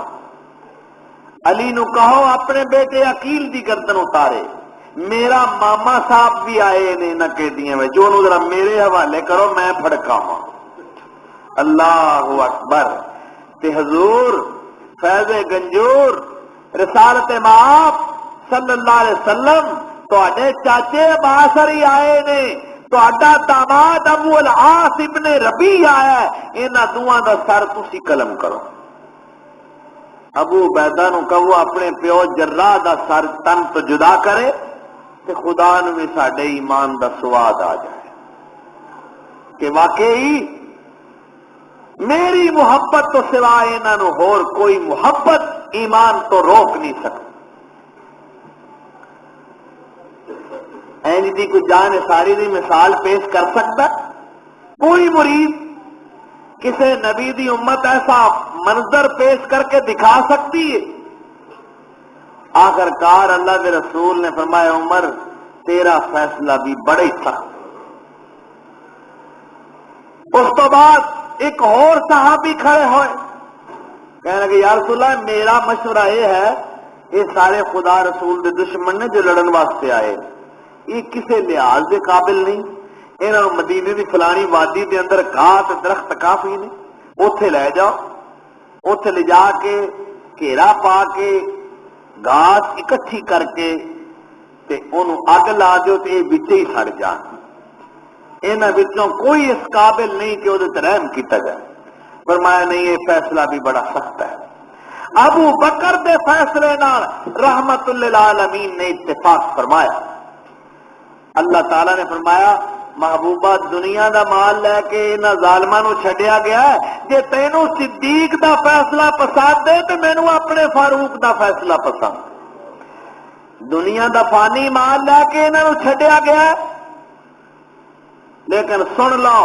علی نو کہو اپنے بیٹے عقیل دی گردن اتارے، میرا ماما صاحب بھی آئے نے نہ قیدیاں میں، جو ذرا میرے حوالے کرو میں پھڑکاواں۔ اللہ اکبر۔ تے حضور فیض گنجور رسالت مآب صلی اللہ علیہ وسلم تواڈے چاچے باسری آئے نے، تواڈا داماد ابو العاص ابن ربیع آیا ہے، انہاں دوواں دا سر تسی قلم کرو۔ ابو عبیدہ نو کہو اپنے پیو جراح دا سر تن تو جدا کرے تے خدا نو بھی ساڈے ایمان دا سواد آ جائے کہ واقعی میری محبت تو سوائے انہاں نو ہور کوئی محبت ایمان تو روک نہیں سکتی۔ اینج دی کوئی جان ساری دی مثال پیش کر سکتا؟ کوئی مرید کسے نبی دی امت ایسا منظر پیش کر کے دکھا سکتی ہے؟ آخر کار اللہ کے رسول نے فرمایا عمر تیرا فیصلہ بھی بڑے ہی سخت۔ اس تو بعد ایک اور صحابی کھڑے ہوئے، کہنے لگے یا رسول اللہ میرا مشورہ یہ ہے، یہ سارے خدا رسول دے دشمن نے جو لڑن واسطے آئے، یہ کسے لحاظ دے قابل نہیں، انہوں مدینے دی فلانی وادی دے اندر گھاس درخت کافی نے، اوتھے لے جاؤ، اوتھے لے جا کے گھیرا پا کے گھاس اکٹھی کر کے تے انہوں اگ لا دیو تے بچے ہی سڑ جان، انہاں وچوں کوئی اس قابل نہیں کہ وہ رحم کیتا جائے۔ فرمایا نہیں یہ فیصلہ بھی بڑا سخت ہے۔ ابو بکر دے فیصلے نال رحمت للعالمین نے اتفاق فرمایا۔ اللہ تعالیٰ نے فرمایا محبوبہ دنیا دا مال لے کے انہاں ظالماں نو چھڈیا گیا ہے، جے تینوں صدیق دا فیصلہ پسند ہے تے مینوں اپنے فاروق دا فیصلہ پسند۔ دنیا دا فانی مال لے کے انہاں نو چھڈیا گیا ہے، لیکن سن لو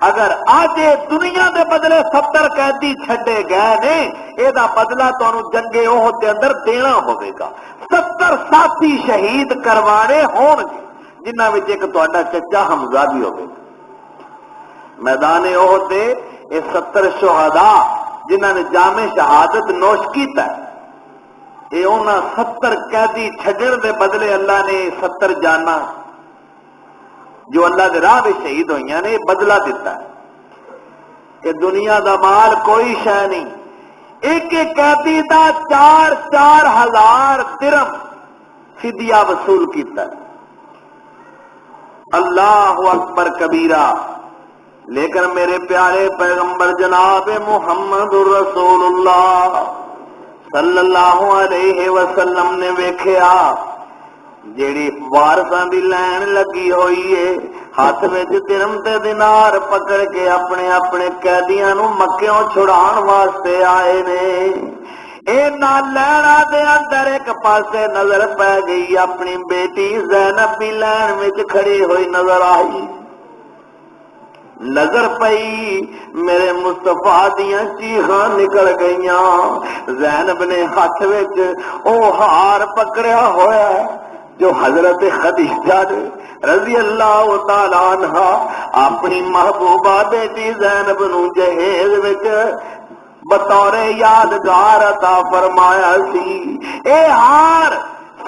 اگر آج دنیا دے بدلے 70 قیدی چھڈے گئے نے، یہ بدلہ تانوں جنگ احد دے اندر دینا ہوے گا۔ 70 ساتھی شہید کروانے ہون گے، جنہ وچ ایک تہاڈا چچا حمزہ بھی ہوگا۔ میدان احد دے یہ 70 شہداء جنہاں نے جام شہادت نوش کیتا ہے، یہ انہاں 70 قیدی چھڈن دے بدلے اللہ نے 70 جانا جو اللہ دے راہ وچ شہید ہوئیاں نے بدلہ دیتا ہے کہ دنیا دا مال کوئی شے نہیں۔ ایک ایک قیدی دا 4,000 درہم فدیہ وصول کیتا ہے۔ اللہ اکبر کبیرہ۔ لیکن میرے پیارے پیغمبر جناب محمد رسول اللہ صلی اللہ علیہ وسلم نے ویکھیا جیڑی وارثاں دی لین لگی ہوئی ہے، ہاتھ وچ درہم تے دینار پکڑ کے اپنے اپنے قیدیاں نو مکیوں چھڑان واسطے آئے نے۔ اینا لینا دے اندر ایک پاسے نظر پہ گئی، اپنی بیٹی زینب بھی لین وچ کھڑی ہوئی نظر آئی۔ نظر پئی میرے مصطفیٰ دیاں چیخاں نکل گئیاں۔ زینب نے ہاتھ وچ او ہار پکڑیا ہویا ہے جو حضرت خدیجہ نے رضی اللہ تعالیٰ عنہ اپنی محبوبہ بیٹی زینب نو جہیز وچ بطور یادگار عطا فرمایا سی۔ اے ہار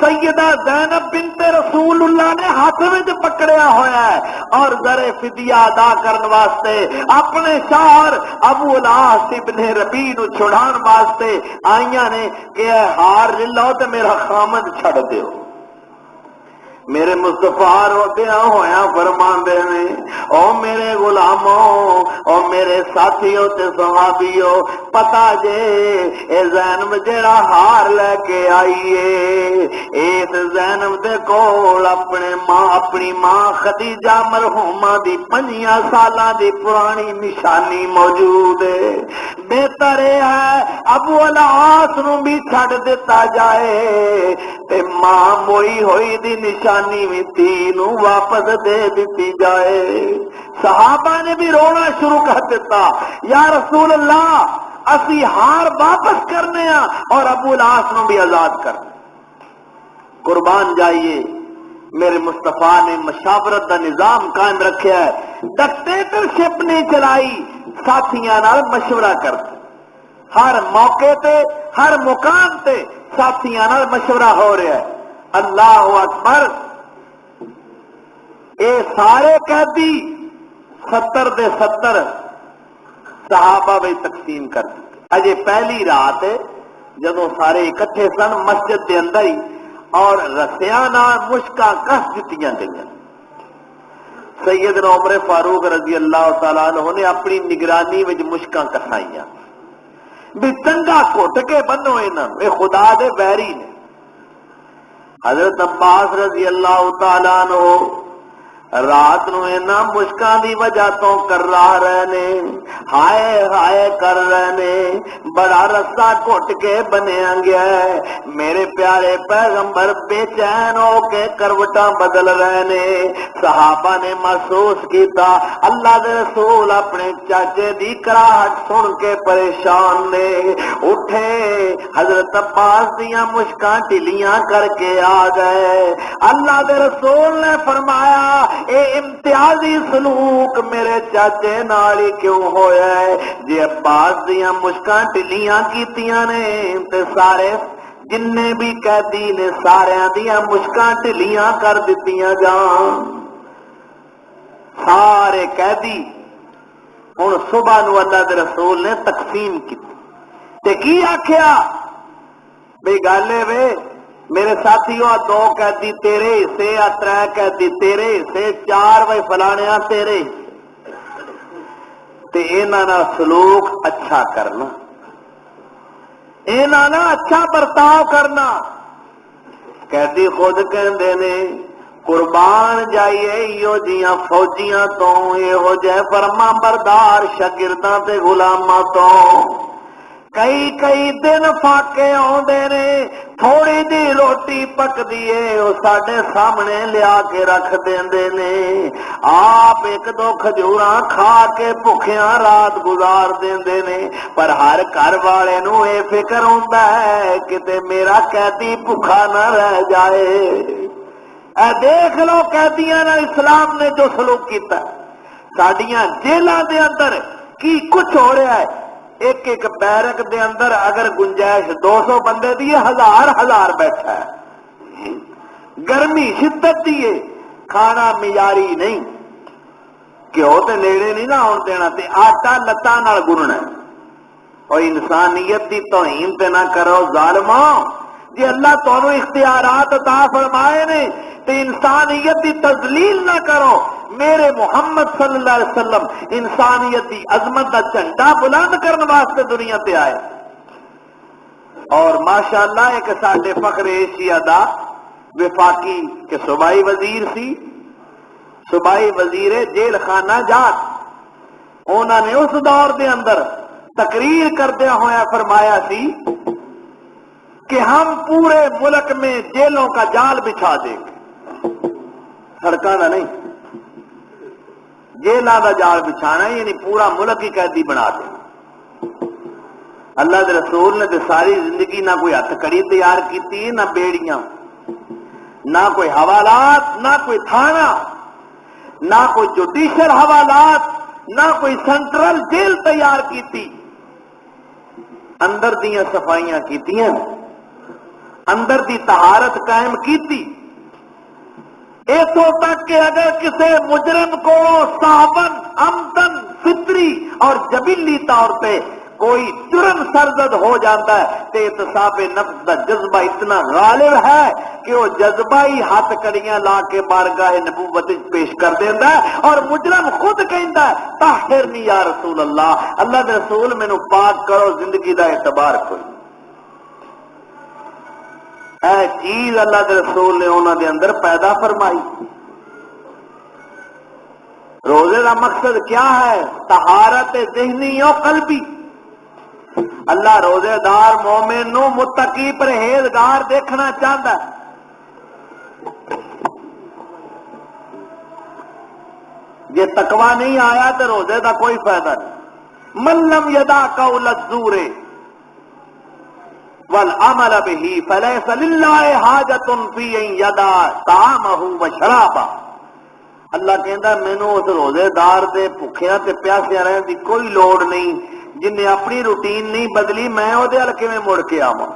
سیدہ زینب بنت رسول اللہ نے ہاتھ میں پکڑیا ہوا ہے اور ذرے فدیہ ادا کرنے واسطے اپنے شوہر ابو العاص ابن ربیع نو چھڑان واسطے آئیاں نے کہ اے ہار لے لو تے میرا خامد چھڑ دیو۔ میرے مصطفیٰ روتیاں ہویا فرماندے نے او میرے غلاموں او میرے ساتھیوں تے صحابیوں پتا جے اے زینب جیڑا ہار لے کے آئیے اس زینب دے کول اپنی ماں خدیجہ مرحومہ دی 5 سالاں دی پرانی نشانی موجود ہے۔ بہتر ہے ابو العاص نو بھی چھڑ دیتا جائے تے ماں موئی ہوئی دی نشانی بھی تینوں واپس دے دیتی جائے۔ صحابہ نے بھی رونا شروع کر دیتا، یا رسول اللہ اسی ہار واپس کرنے ہیں اور ابو العاص نو بھی آزاد کر۔ قربان جائیے میرے مصطفیٰ نے مشاورت دا نظام قائم رکھیا ہے، ڈکٹیٹرشپ نہیں چلائی، ساتھیاں نال مشورہ کرتے ہر موقع تے ہر مقام تے ساتھیاں نال مشورہ ہو رہا ہے۔ اللہ اکبر، اے سارے قیدی 70 دے 70 صحابہ بھی تقسیم کر دیتے۔ اجے پہلی رات جدوں سارے اکٹھے سن مسجد دے اندر ہی اور رسیاں نال مشکاں کس دتیاں گئیاں۔ سیدنا عمر فاروق رضی اللہ تعالیٰ عنہ نے اپنی نگرانی وچ مشکاں کسائیاں بھی چنگا گھٹ کے بنو انہاں، اے خدا دے ویری نے۔ حضرت عباس رضی اللہ تعالیٰ عنہ رات نو اینا مشکاں دی وجہ تو کر رہے نے، ہائے ہائے کر رہے نے، بڑا رستہ گھٹ کے بنیا گیا ہے۔ میرے پیارے پیغمبر بے چین ہو کے کروٹاں بدل رہے نے۔ صحابہ نے محسوس کیتا اللہ دے رسول اپنے چاچے دی کراہٹ سن کے پریشان نے، اٹھے حضرت عباس دیاں مشکاں ٹھلیاں کر کے آ گئے۔ اللہ دے رسول نے فرمایا اے امتیازی سلوک میرے چاچے نال کیوں ہویا ہے؟ جے عباس دیاں مشکاں ٹھلیاں کیتیاں نے تے سارے جننے بھی قیدی نے ساریاں دیاں مشکاں ٹھلیاں کر دتیاں جان۔ سارے قیدی ہن صبح نو اللہ دے رسول نے تقسیم کی تے کی آکھیا بے گالے وے میرے ساتھیوں 2 قیدی تیرے حصے، 3 قیدی تیرے حصے، 4 وے فلانیاں تیرے تے انہاں نال سلوک اچھا کرنا، انہاں نال اچھا برتاؤ کرنا۔ قیدی خود کہندے نے قربان جائیے ایو جیاں فوجیاں تو، ایہو جے فرما بردار شاگرداں تے غلاماں تو کئی دن فاقے آندے نے، تھوڑی دی روٹی پکدی ہے او ساڈے سامنے لیا کے رکھ دیندے نے، آپ 1-2 کھجوراں کھا کے بھکھیاں رات گزار دیندے نے، پر ہر گھر والے نو اے فکر ہوندا ہے کتے میرا قیدی بھکھا نہ رہ جائے۔ اے دیکھ لو قیدیاں نال اسلام نے جو سلوک کیتا، ساڈیاں جیلاں دے اندر کی کچھ ہو رہا ہے۔ ایک بیرک دے اندر اگر گنجائش 200 بندے دی 1000 بیٹھا ہے، گرمی شدت دی ہے، کھانا معیاری نہیں، گھیو تے نیڑے نہیں نہ آن دینا تے آٹا لتاں نال گننا ہے۔ اور انسانیت دی توہین تے نہ کرو ظالماں، جی اللہ تانوں اختیارات عطا فرمائے نے تے انسانیت دی تذلیل نہ کرو۔ میرے محمد صلی اللہ علیہ وسلم انسانیت دی عظمت دا جھنڈا بلند کرنے واسطے دنیا تے آئے، اور ماشاءاللہ ایک ساڈے فخر ایشیا دا وفاقی کے صوبائی وزیر سی، صوبائی وزیر جیل خانہ جات، انہوں نے اس دور دے اندر تقریر کردیا ہویا فرمایا سی کہ ہم پورے ملک میں جیلوں کا جال بچھا دیں گے، سڑکاں دا نہیں، جیلوں کا جال بچھانا یعنی پورا ملک ہی قیدی بنا دیں۔ اللہ دے رسول نے ساری زندگی نہ کوئی ہتھ کڑی تیار کی، نہ بیڑیاں، نہ کوئی حوالات، نہ کوئی تھانہ، نہ کوئی جوڈیشل حوالات، نہ کوئی سینٹرل جیل تیار کی، اندر دیاں صفائیاں کیتیاں، اندر دی طہارت قائم کیتی، ایتھوں تک کہ اگر کسی مجرم کو صابن عمدن فطری اور جبلی طور پہ کوئی جرم سرزد ہو جاتا ہے تو اعتصاب نفس کا جذبہ اتنا غالب ہے کہ وہ جذبہ ہی ہاتھ کڑیاں لا کے بارگاہ نبوت پیش کر دیتا ہے، اور مجرم خود کہتا ہے طاہرنی یا رسول اللہ، اللہ کے رسول مینوں پاک کرو، زندگی دا اعتبار کوئی اے چیز اللہ کے رسول نے انہوں دے اندر پیدا فرمائی۔ روزے کا مقصد کیا ہے؟ طہارت ذہنی و قلبی۔ اللہ روزے دار مومن نو متقی پرہیزگار دیکھنا چاہتا ہے۔ یہ تقوی نہیں آیا تو روزے کا کوئی فائدہ نہیں۔ من لم یدع قول الزور والعمل به فلیس للہ حاجت فی ان یدع طعامہ وشرابہ۔ اللہ کہندا مینوں اس روزے دار دے بھکھیاں تے پیاسیاں رہن دی کوئی لوڑ نہیں، جن نے اپنی روٹین نہیں بدلی، میں وہ دے کیویں مڑ کے آواں؟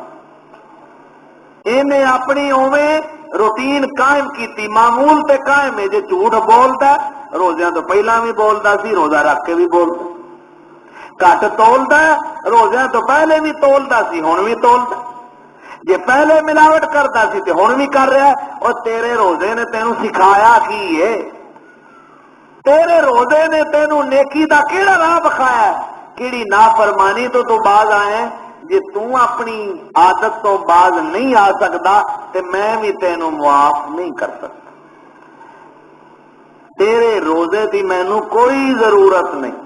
انہیں اپنی اوویں روٹین قائم کیتی، معمول تے قائم ہے۔ جے جھوٹ بولدا روزیاں تو پہلا بھی بولدا سی، روزہ رکھ کے بھی بولدا، گھٹ تولدا روزیاں تو پہلے بھی تولدا سی، ہن بھی تولدا، جے پہلے ملاوٹ کردا سی تے ہن بھی کر رہا ہے۔ اور تیرے روزے نے تینوں سکھایا کی ہے؟ تیرے روزے نے تینوں نیکی دا کیڑا راہ بکھایا ہے؟ کیڑی نافرمانی تو باز آئے؟ جے تو اپنی عادت تو باز نہیں آ سکتا تے میں بھی تینوں معاف نہیں کر سکتا۔ تیرے روزے دی مینوں کوئی ضرورت نہیں۔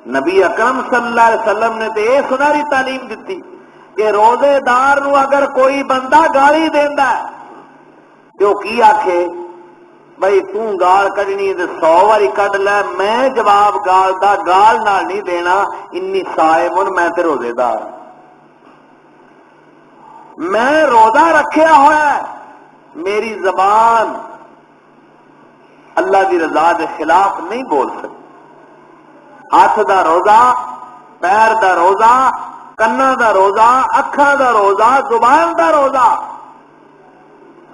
نبی اکرم صلی اللہ علیہ وسلم نے تے یہ سنہری تعلیم دیتی کہ روزے دار نو اگر کوئی بندہ گالی دیندا ہے تو کی آکھے؟ بھائی تو گال کڈنی تے 100 واری کڈ لے، میں جواب گال دا گال نال نہیں دینا، انی صائم میں تے روزے دار، میں روزہ رکھیا ہوا ہے، میری زبان اللہ دی رضا دے خلاف نہیں بول سکتی۔ ہاتھ دا روزہ، پیر دا روزہ، کنا دا روزہ، اکھاں دا روزہ، زبان دا روزہ۔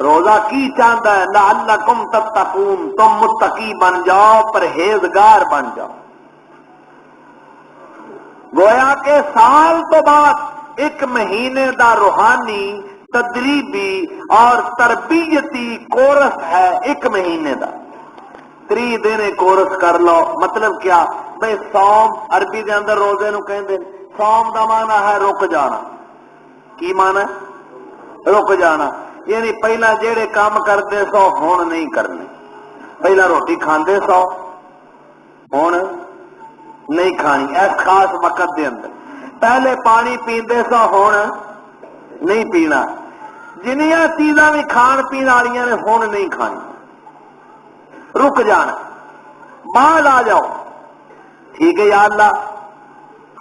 روزہ کی چاہتا ہے؟ لعلکم تتقون، تم متقی بن جاؤ، پرہیزگار بن جاؤ۔ گویا کہ سال تو بعد ایک مہینے دا روحانی تدریبی اور تربیتی کورس ہے، ایک مہینے دا 3 دن کورس کر لو۔ مطلب کیا؟ بھئی صوم عربی دے اندر روزے نو کہندے، صوم دا معنی ہے رک جانا۔ کی معنی ہے؟ رک جانا، یعنی پہلا جیڑے کام کرتے سو ہون نہیں کرنے، پہلا روٹی کھاندے سو ہون نہیں کھانی اس خاص وقت دے اندر، پہلے پانی پیندے سو ہون نہیں پینا، جنیاں چیزاں بھی کھان پین والیاں نے ہون نہیں کھانی، رک جانا، بعد آ جاؤ۔ ٹھیک ہے یا اللہ،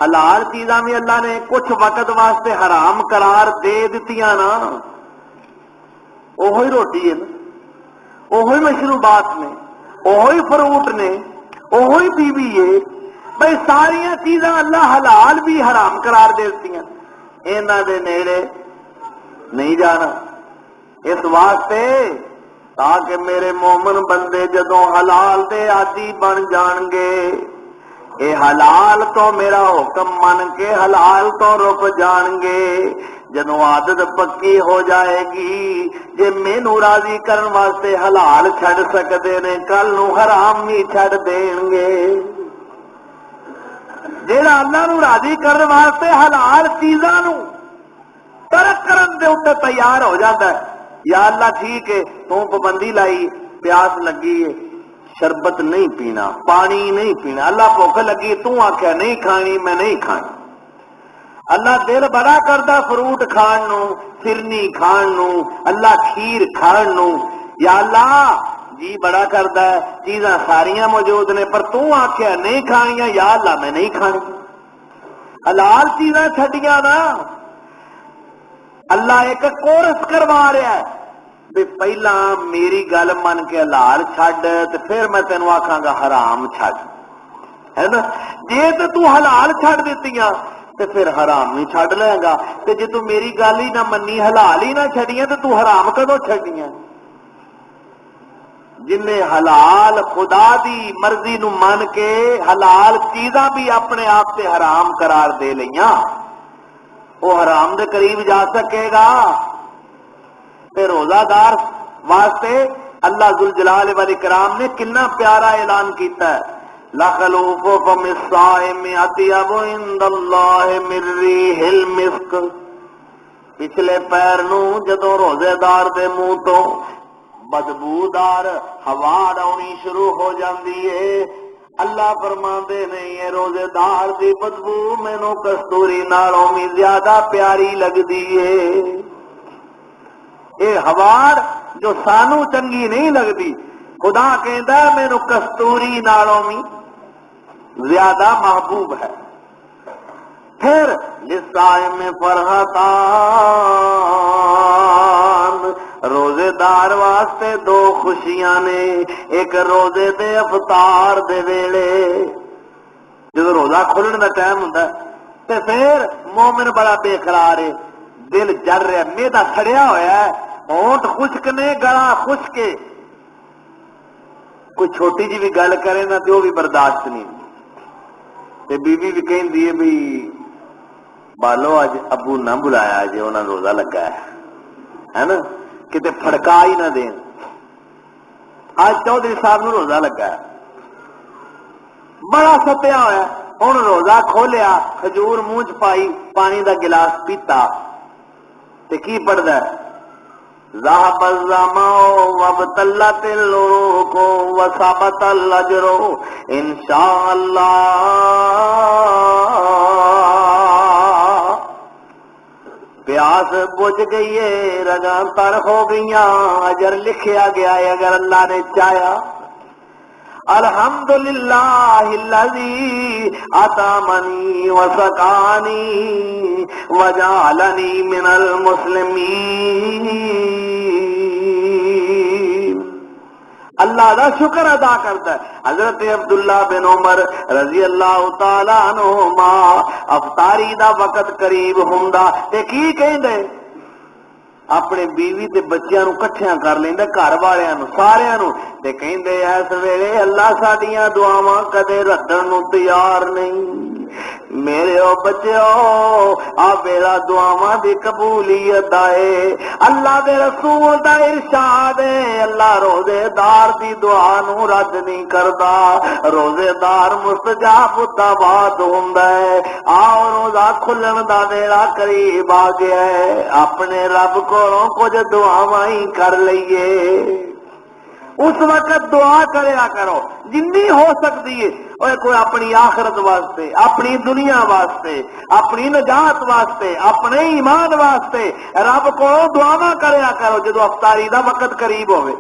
حلال چیزاں بھی اللہ نے کچھ وقت واسطے حرام قرار دے دتیاں نا، اوہی روٹی ہے نا، اوہی مشروبات نے، اوہی فروٹ نے، اوہی بیوی ہے، بھئی ساریاں چیزاں اللہ حلال بھی حرام قرار دے دتیاں، انہاں دے نیڑے نہیں جانا۔ اس واسطے تاکہ میرے مومن بندے جدوں حلال دے عادی بن جان گے، اے حلال تو میرا حکم من کے حلال تو رک جان گے، جدوں عادت پکی ہو جائے گی، جے مینوں راضی کرن واسطے حلال چھڑ سکدے نے، کل نو حرام بھی چھڑ دین گے۔ جیڑا اللہ نو راضی کرن واسطے حلال چیزاں نو ترک کرن دے اوتے تیار ہو جاتا ہے، یا اللہ ٹھیک ہے تو پابندی لائی، پیاس لگی ہے، شربت نہیں پینا، پانی نہیں پینا، اللہ بھوک لگی تو آکھیا نہیں کھانی، میں نہیں کھانی، اللہ دل بڑا کردا فروٹ کھان نو، فرنی کھان نو، اللہ کھیر کھان نو، یا اللہ جی بڑا کردا ہے، چیزاں ساریاں موجود نے پر تو آکھیا نہیں کھانیاں، یا اللہ میں نہیں کھانی، حلال چیزاں چھڈیاں نا۔ اللہ ایک کورس کروا رہا ہے بھی پہلا میری گل من کے حلال چھڈ تے پھر میں تینوں آکھاں گا حرام چھڈ، ہے نا. جے تے تو حلال چھڈ دتیاں تے پھر حرام بھی چھڈ لے گا. تے جے تو میری گل ہی نہ منی حلال ہی نہ چھڈیاں تے تو حرام کدوں چھڈیاں؟ جن نے حلال خدا دی مرضی نو من کے حلال چیزاں بھی اپنے آپ سے حرام قرار دے لیاں وہ حرام دے قریب جا سکے گا. تے روزہ دار واسطے اللہ ذوالجلال والاکرام نے کتنا پیارا اعلان کیتا ہے. لخلوف فم الصائم اطیب عند اللہ من ریح المسک. پچھلے پیر نو جدوں روزے دار دے منہ تو بدبودار ہوا آنی شروع ہو جاندی ہے اللہ فرماندے نہیں ہے روزے دار دی بدبو مینوں کستوری نالوں بھی زیادہ پیاری لگدی ہے. اے ہوا جو سانو چنگی نہیں لگدی خدا کہندا مینوں کستوری نالوں بھی زیادہ محبوب ہے. پھر للصائم فرحتان روزے دار واسطے دو خوشیاں نے. ایک روزے دے افطار دے ویلے جدو روزہ کھلن دا ٹائم ہوندا تے پھر مومن بڑا بے قرار ہے دل جر رہا میدا سڑیا ہویا ہے ہونٹ خشک نے گلا خشک ہے کوئی چھوٹی جی بھی گل کرے نا تے وہ بھی برداشت نہیں. تے بیوی بھی کہندی ہے بھی بالو اج ابو نہ بلایا جی انہاں روزہ لگا ہے نا کتے پھڑکا ہی نہ دین. آج چودھری صاحب نو روزہ لگا ہے بڑا ستیا ہوا ہوں روزہ کھولیا کھجور منہ چ پائی پانی دا گلاس پیتا تے کی پڑھدا ہے ذهب الظمأ وابتلت العروق وثبت الاجر ان شاء اللہ. پیاس بجھ گئی ہے رگاں تر ہو گئیاں اجر لکھیا گیا ہے اگر اللہ نے چاہیا. الحمدللہ الذی اطعمنی وسقانی وجعلنی من المسلمین. اللہ دا شکر ادا کرتا ہے. حضرت عبداللہ بن عمر رضی اللہ تعالیٰ عنہما افطاری دا وقت قریب ہوندا تے کی کہندے اپنے بیوی تے بچیاں نو کٹھیاں کر لیندا گھر والیاں نو ساریاں نو تے کہندے اس ویلے اللہ ساڈیاں دعاواں کدے ردن نو تیار نہیں. میرے او بچیو آ میرا دعاواں دی قبولیت آئے اللہ دے رسول دا ارشاد ہے اللہ روزے دار دی دعا نو رد نہیں کردا. روزے دار مستجاب دعوات ہوندا ہے. آؤ روزہ کھلن دا ویلا قریب آ گیا ہے اپنے رب کولوں کچھ دعاواں ہی کر لئیے. اس وقت دعا کریا کرو جنی ہو سکتی ہے کوئی اپنی آخرت واسطے اپنی دنیا واسطے اپنی نجات واسطے اپنے ایمان واسطے رب کو دعاواں کریا کرو. جدو افطاری دا وقت قریب ہوئے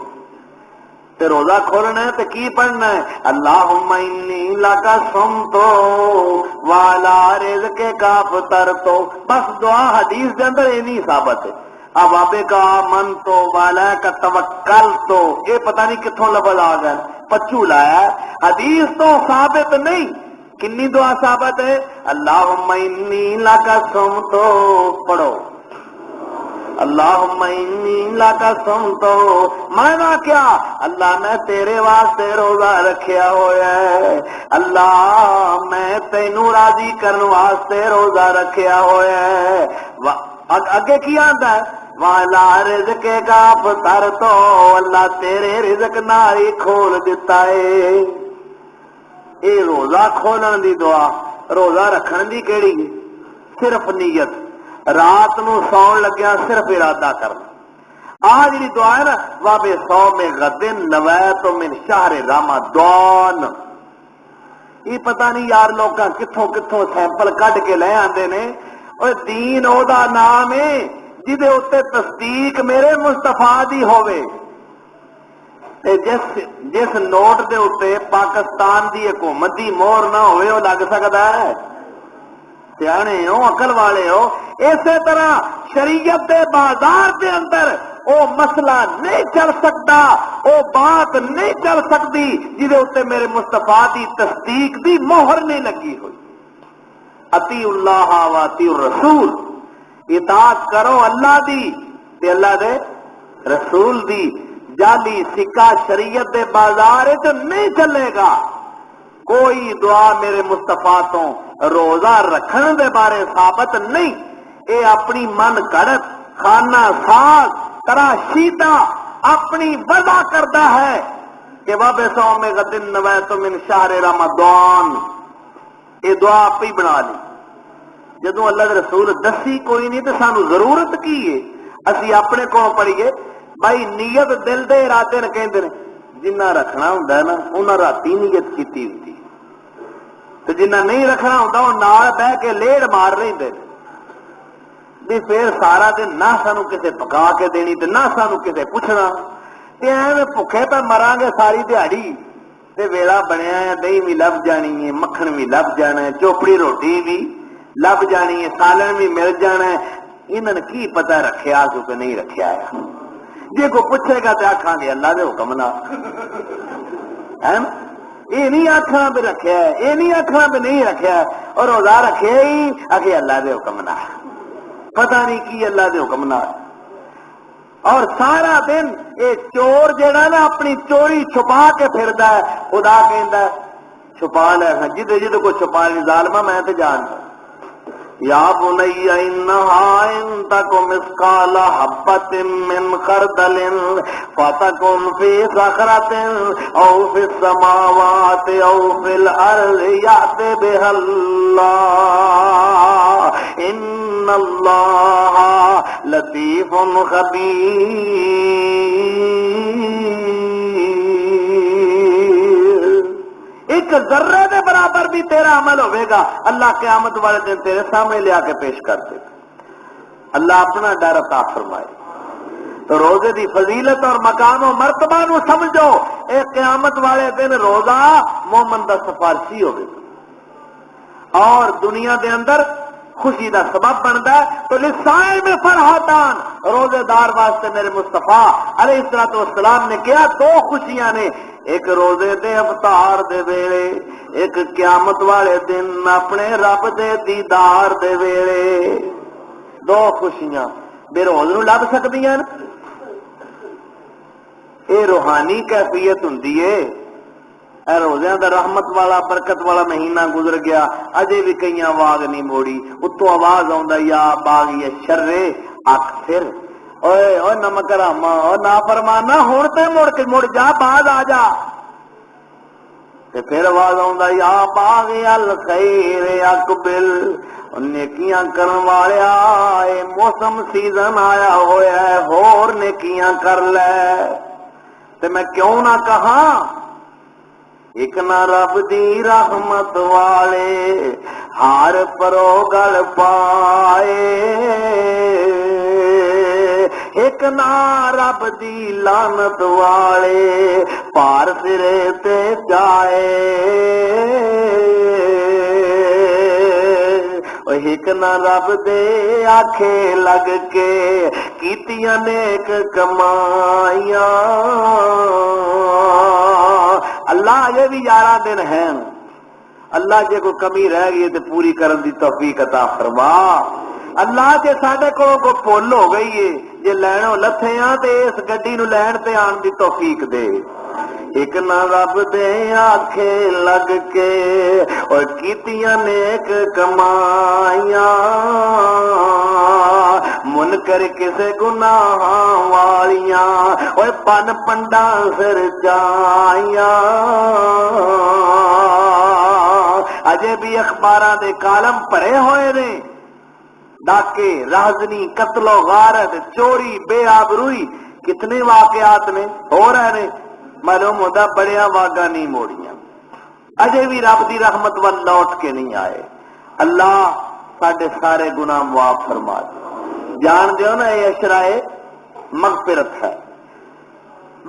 تے روزہ کھولنا ہے تے کی پڑھنا ہے اللہم انی لکا صمتو وعلا رزقک افطرتو. بس دعا حدیث دے اندر یہ نہیں ثابت ہے. اب آبے کا من تو والا کا توکل تو یہ پتہ نہیں کتھوں لفظ آ گئے پچو لایا حدیث تو ثابت نہیں. کنی دعا ثابت ہے اللہم انی لکا صمتو پڑھو اللہم انی لکا صمتو مانا کیا اللہ میں تیرے واسطے روزہ رکھیا ہویا ہے اللہ میں تینوں راضی کرن واسطے روزہ رکھیا ہویا ہے. اگے کی آندا ہے والا رزق کا افطر تو اللہ تیرے رزق ناری کھول دیتا ہے. اے روزہ کھولن دی دعا روزہ رکھن دی کیڑی صرف نیت رات نو سون لگیا صرف ارادہ کرنا. آج جی دعا ہے نا وابے صوم غدن نویت من شہر رمضان. یہ پتہ نہیں یار لوکاں کتھوں کتھوں سیمپل کڈ کے لے آندے نے. اور دین او دا نام ہے جدے اتے تصدیق میرے مصطفیٰ دی ہوئے. جس نوٹ دے اتے پاکستان دی حکومت دی مہر نہ ہوئے وہ لگ سکتا ہے. سیانے ہو عقل والے ہو. اسی طرح شریعت دے بازار دے اندر وہ مسئلہ نہیں چل سکتا، وہ بات نہیں چل سکتی جہدے اتنے میرے مصطفیٰ دی تصدیق دی مہر نہیں لگی ہوئی۔ اطیعوا اللہ و اطیعوا الرسول، اطاعت کرو اللہ دی تے اللہ دے رسول دی۔ جعلی سکہ شریعت دے بازار جو نہیں چلے گا۔ کوئی دعا میرے مصطفیٰ تو روزہ رکھن دے بارے ثابت نہیں، اے اپنی من گھڑت خانہ ساز تراشیدہ اپنی وضع کرتا ہے کہ وَبِ صَوْمِ غَدٍ نَوَیْتُ مِنْ شَہْرِ رمضان، یہ دعا آپ ہی بنا لی۔ جدوں اللہ کے رسول دسی کوئی نہیں تو سانو ضرورت کی ہے اسی اپنے کو پڑھیے؟ بھائی نیت دل دے ارادے نے کہندے نے، جنہ رکھنا ہوندا ہے نا انہاں راتی نیت کیتی ہوندی تے جنہ نہیں رکھنا ہوندا وہ نال بہ کے لیڑ مار رہندے نے۔ بھی پھر سارا دن نہ سانو کسے پکا کے دینی تے نہ سانو کسے پوچھنا تے ایویں بھکھے پہ مران گے ساری دیہڑی تے ویلا بنیا ہے، دہی بھی لب جانی ہے، مکھن بھی لب جانا ہے، چوپڑی روٹی بھی لب جانی ہے، سالن بھی مل جانا ہے۔ انہوں نے کی پتہ رکھیا سو کہ نہیں رکھیا ہے؟ جی کو پوچھے گا تو آکھاں گے اللہ دے حکم نال، ہے نا؟ یہ نہیں آکھنا بھی رکھیا ہے، یہ نہیں آکھنا بھی نہیں رکھیا ہے، اور روزہ رکھے ہی آکھے اللہ دے حکم نال، پتہ نہیں کی اللہ دے حکم نال۔ اور سارا دن یہ چور جڑا نا اپنی چوری چھپا کے پھردا ہے، خدا کہندا ہے چھپا لے، جدے جدے کو چھپا لی ظالما میں تے جانتا۔ یا بنی انہا ان تک مثقال حبۃ من خردل فتکن فی صخرۃ او فی السماوات او فی الارض یأت بها اللہ ان اللہ لطیف خبیر۔ ایک ذرے دے برابر بھی تیرا عمل ہوئے گا اللہ قیامت والے دن تیرے سامنے لے آ کے پیش کر دے گا۔ اللہ اپنا ڈر عطا فرمائے۔ تو روزے دی فضیلت اور مقام و مرتبہ نو سمجھو، اے قیامت والے دن روزہ مومن دا سفارشی ہوئے گا اور دنیا دے اندر خوشی دا سبب بنتا ہے۔ تو لسائے میں فرحتان، روزے دار واسطے میرے مصطفیٰ علیہ السلام نے کیا دو خوشیاں نے، ایک روزے دے افطار دے ویلے، ایک قیامت والے دن اپنے رب دے دیدار دے ویلے۔ دو خوشیاں بے روز نو لب سکدیاں، اے روحانی کیفیت ہوندی ہے۔ اے روزیاں دا رحمت والا برکت والا مہینہ گزر گیا، اجے بھی کئیاں واگ نہیں موڑی، اتوں آواز آوندا یا باغی شرے اکثر، اوئے اوئے نمک راما او نافرمانا ہن تے مڑ جا، باز آ جا۔ تے پھر آواز آوندا یا باغی الخیر اقبل، نیکیاں کرن والیا اے موسم سیزن آیا ہویا ہے، ہور نیکیاں کر لے۔ تے میں کیوں نہ کہاں ایک نہ رب دی رحمت والے ہار پرو گل پائے، ایک نہ رب دی لعنت والے پار سرے تے جائے، ایک نہ رب دے آکھے لگ کے کیتیاں نیک کمائیاں۔ اللہ یہ بھی 11 دن ہیں، اللہ جے کوئی کمی رہ گئی تو پوری کرن دی توفیق عطا فرما۔ اللہ جے ساڈے کو بھول ہو گئی ہے، جے لینوں لتھے ہاں تے اس گڈی نو لین تے آن دی توفیق دے۔ ایک نہ رب دے آکھے لگ کے اور کیتیاں نیک کمائیاں، منکر کسے گناہ والیاں اور پن پنڈا سر جائیاں۔ اجے بھی اخباراں دے کالم بھرے ہوئے نے، ڈاکے، رازنی، قتل و غارت، چوری، بے آبروئی، کتنے واقعات نے ہو رہے نے، معلوم ہوتا بڑیا واگا نہیں موڑیاں، اجے بھی رب دی رحمت وال لوٹ کے نہیں آئے۔ اللہ ساڈے سارے گناہ معاف فرما دے۔ جان دیو نا یہ اشرائے مغفرت ہے،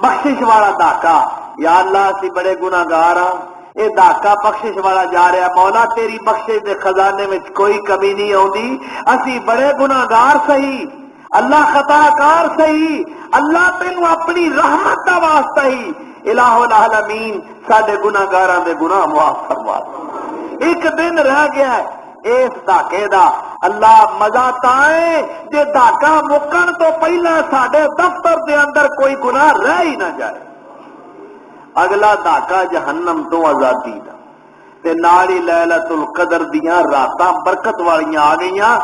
بخشش والا داکا۔ یا اللہ اسی بڑے گناہگار ہاں، یہ داکا بخشش والا جا رہا، مولا تیری بخشش دے خزانے میں کوئی کمی نہیں آتی، اسی بڑے گناہگار سہی، اللہ خطا کار سہی، اللہ تینوں اپنی رحمت کا واسطہ ہی الہ العالمین ساڈے گناہگاراں دے گناہ معاف فرما دے۔ ایک دن رہ گیا ہے اس دھاکے دا، اللہ مزہ تائیں جے دھاکا مکن تو پہلا ساڈے دفتر دے اندر کوئی گناہ رہ ہی نہ جائے۔ اگلا دھاکا جہنم تو آزادی دا، تے نالی لیلۃ القدر دیاں راتاں برکت والیاں آ گئیاں۔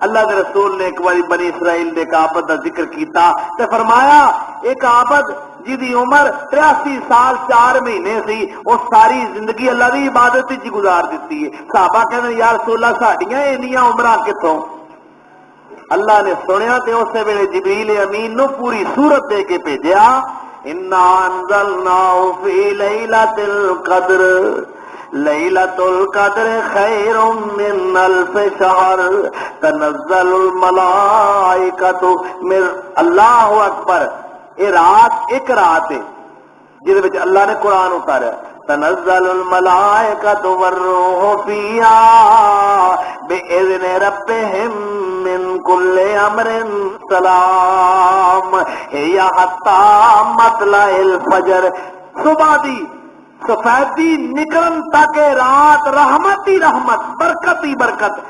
اللہ دے رسول نے ایک باری بنی اسرائیل دے ایک عابد دا ذکر کیتا تے فرمایا ایک عابد جی دی عمر 83 سال 4 مہینے سی، وہ ساری زندگی اللہ دی عبادت وچ گزار دیتی ہے۔ صحابہ کہندے یا رسول اللہ ساڈیاں انیاں عمراں کتھوں؟ اللہ نے سنیا تے اسی ویلے جبریل امین نو پوری صورت دے کے بھیجیا، انا انزلناہ فی لیلۃ القدر لیلۃ القدر خیر من الف شہر تنزل الملائکۃ من اللہ اکبر۔ یہ رات ایک رات ہے جس وچ اللہ نے قرآن اتاریا، تنزل الملائکۃ والروح فیہا بإذن ربہم من کل امر سلام ہی حتی مطلع الفجر۔ صبح دی سفیدی نکلن تک رات رحمت ہی رحمت، برکت ہی برکت۔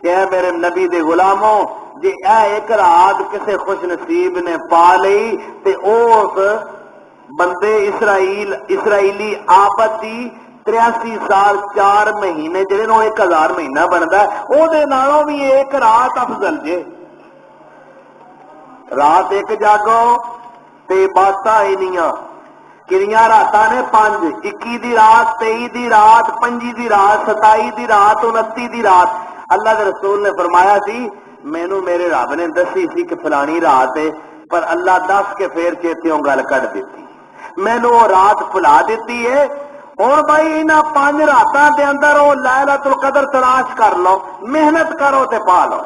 کہ اے میرے نبی دے غلاموں، جی اے ایک رات کسے خوش نصیب نے پا لئی تے اس بندے اسرائیلی عابد دی 83 سال 4 مہینے جڑے نو 1000 مہینہ بندا ہے، او دے نالوں بھی ایک رات افضل جے۔ رات ایک جاگو تے باتاں اینیاں کنیاں راتاں نے 5، 21 دی رات، 23 دی رات، 25 دی رات، 27 دی رات، 29 دی رات۔ اللہ کے رسول نے فرمایا سی مینوں میرے رب نے دسی سی کہ فلانی رات ہے، پر اللہ دس کے پھر چیتیوں گل کٹ دیتی، مینوں وہ رات بھلا دیتی ہے۔ اور بھائی انہاں 5 راتاں دے اندر وہ لیلۃ القدر تلاش کر لو، محنت کرو تے پا لو۔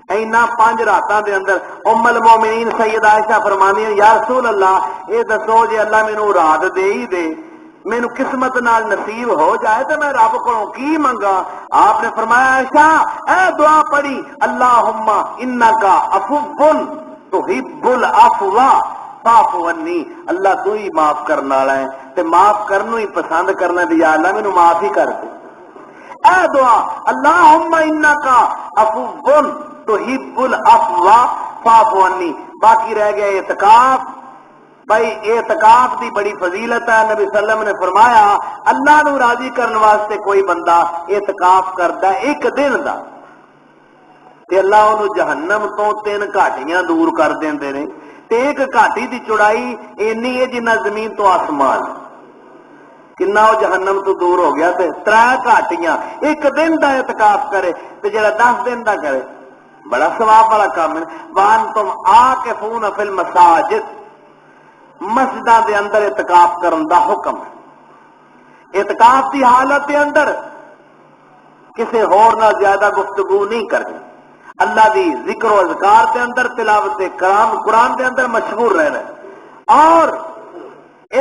اینا 5 راتاں دے اندر ام المومنین سید عائشہ فرمانی ہیں یا رسول اللہ اے دسو جے اللہ مینوں رات دے ہی دے، مینوں قسمت نال نصیب ہو جائے تو میں رب کو کی منگا؟ آپ نے فرمایا عائشہ اے دعا پڑھی، اللہم انکا عفو تحب العفو فاعف عنی، اللہ تو ہی معاف کرنے والا ہے تے معاف کرنو ہی پسند کرنا دی، یا اللہ مینوں معاف ہی کر دے۔ اے دعا اللہم انکا عفو تحب العفو فاعف عنی۔ باقی رہ گیا اعتکاف۔ بھائی اعتکاف دی بڑی فضیلت ہے، نبی صلی اللہ علیہ وسلم نے فرمایا اللہ نو راضی کرنے واسطے کوئی بندہ اعتکاف کردا ہے ایک دن دا تے اللہ انہوں جہنم تو 3 گھاٹیاں دور کر دیندے نے، تے ایک گھاٹی دی چوڑائی اینی ہے جنہ زمین تو آسمان، کنا وہ جہنم تو دور ہو گیا۔ تے 3 گھاٹیاں ایک دن دا اعتکاف کرے تے جڑا 10 دن دا کرے بڑا ثواب والا کام ہے۔ وانتم عاکفون فی المساجد، مسجداں دے اندر اعتکاف کرن دا حکم ہے۔ اعتکاف دی حالت دے اندر کسے ہور نہ زیادہ گفتگو نہیں کرنی، اللہ دی ذکر و اذکار دے اندر، تلاوت کلام قرآن دے اندر مشغول رہنا ہے۔ اور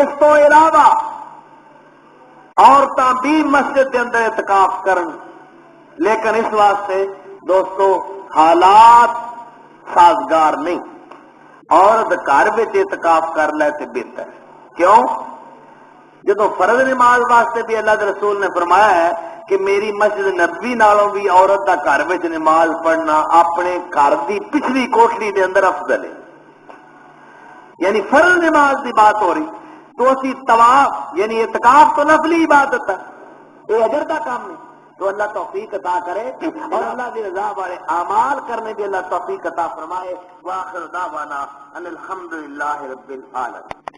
اس تو علاوہ عورتاں بھی مسجد دے اندر اعتکاف کرن، لیکن اس واسطے دوستو حالات سازگار نہیں، عورت گھر وچ اعتکاف کر لے تے بہتر ہے۔ کیوں؟ جدو فرض نماز واسطے بھی اللہ کے رسول نے فرمایا ہے کہ میری مسجد نبوی نالوں بھی عورت دا گھر وچ نماز پڑھنا اپنے گھر دی پچھلی کوٹھڑی دے اندر افضل ہے، یعنی فرض نماز دی بات ہو رہی تو اسی طواف یعنی اعتکاف تو نفلی عبادت ہے، یہ اجر دا کام نہیں۔ تو اللہ توفیق عطا کرے اور اللہ کی رضا والے اعمال کرنے کی اللہ توفیق عطا فرمائے۔ وآخر دعوانا ان الحمدللہ رب العالمین۔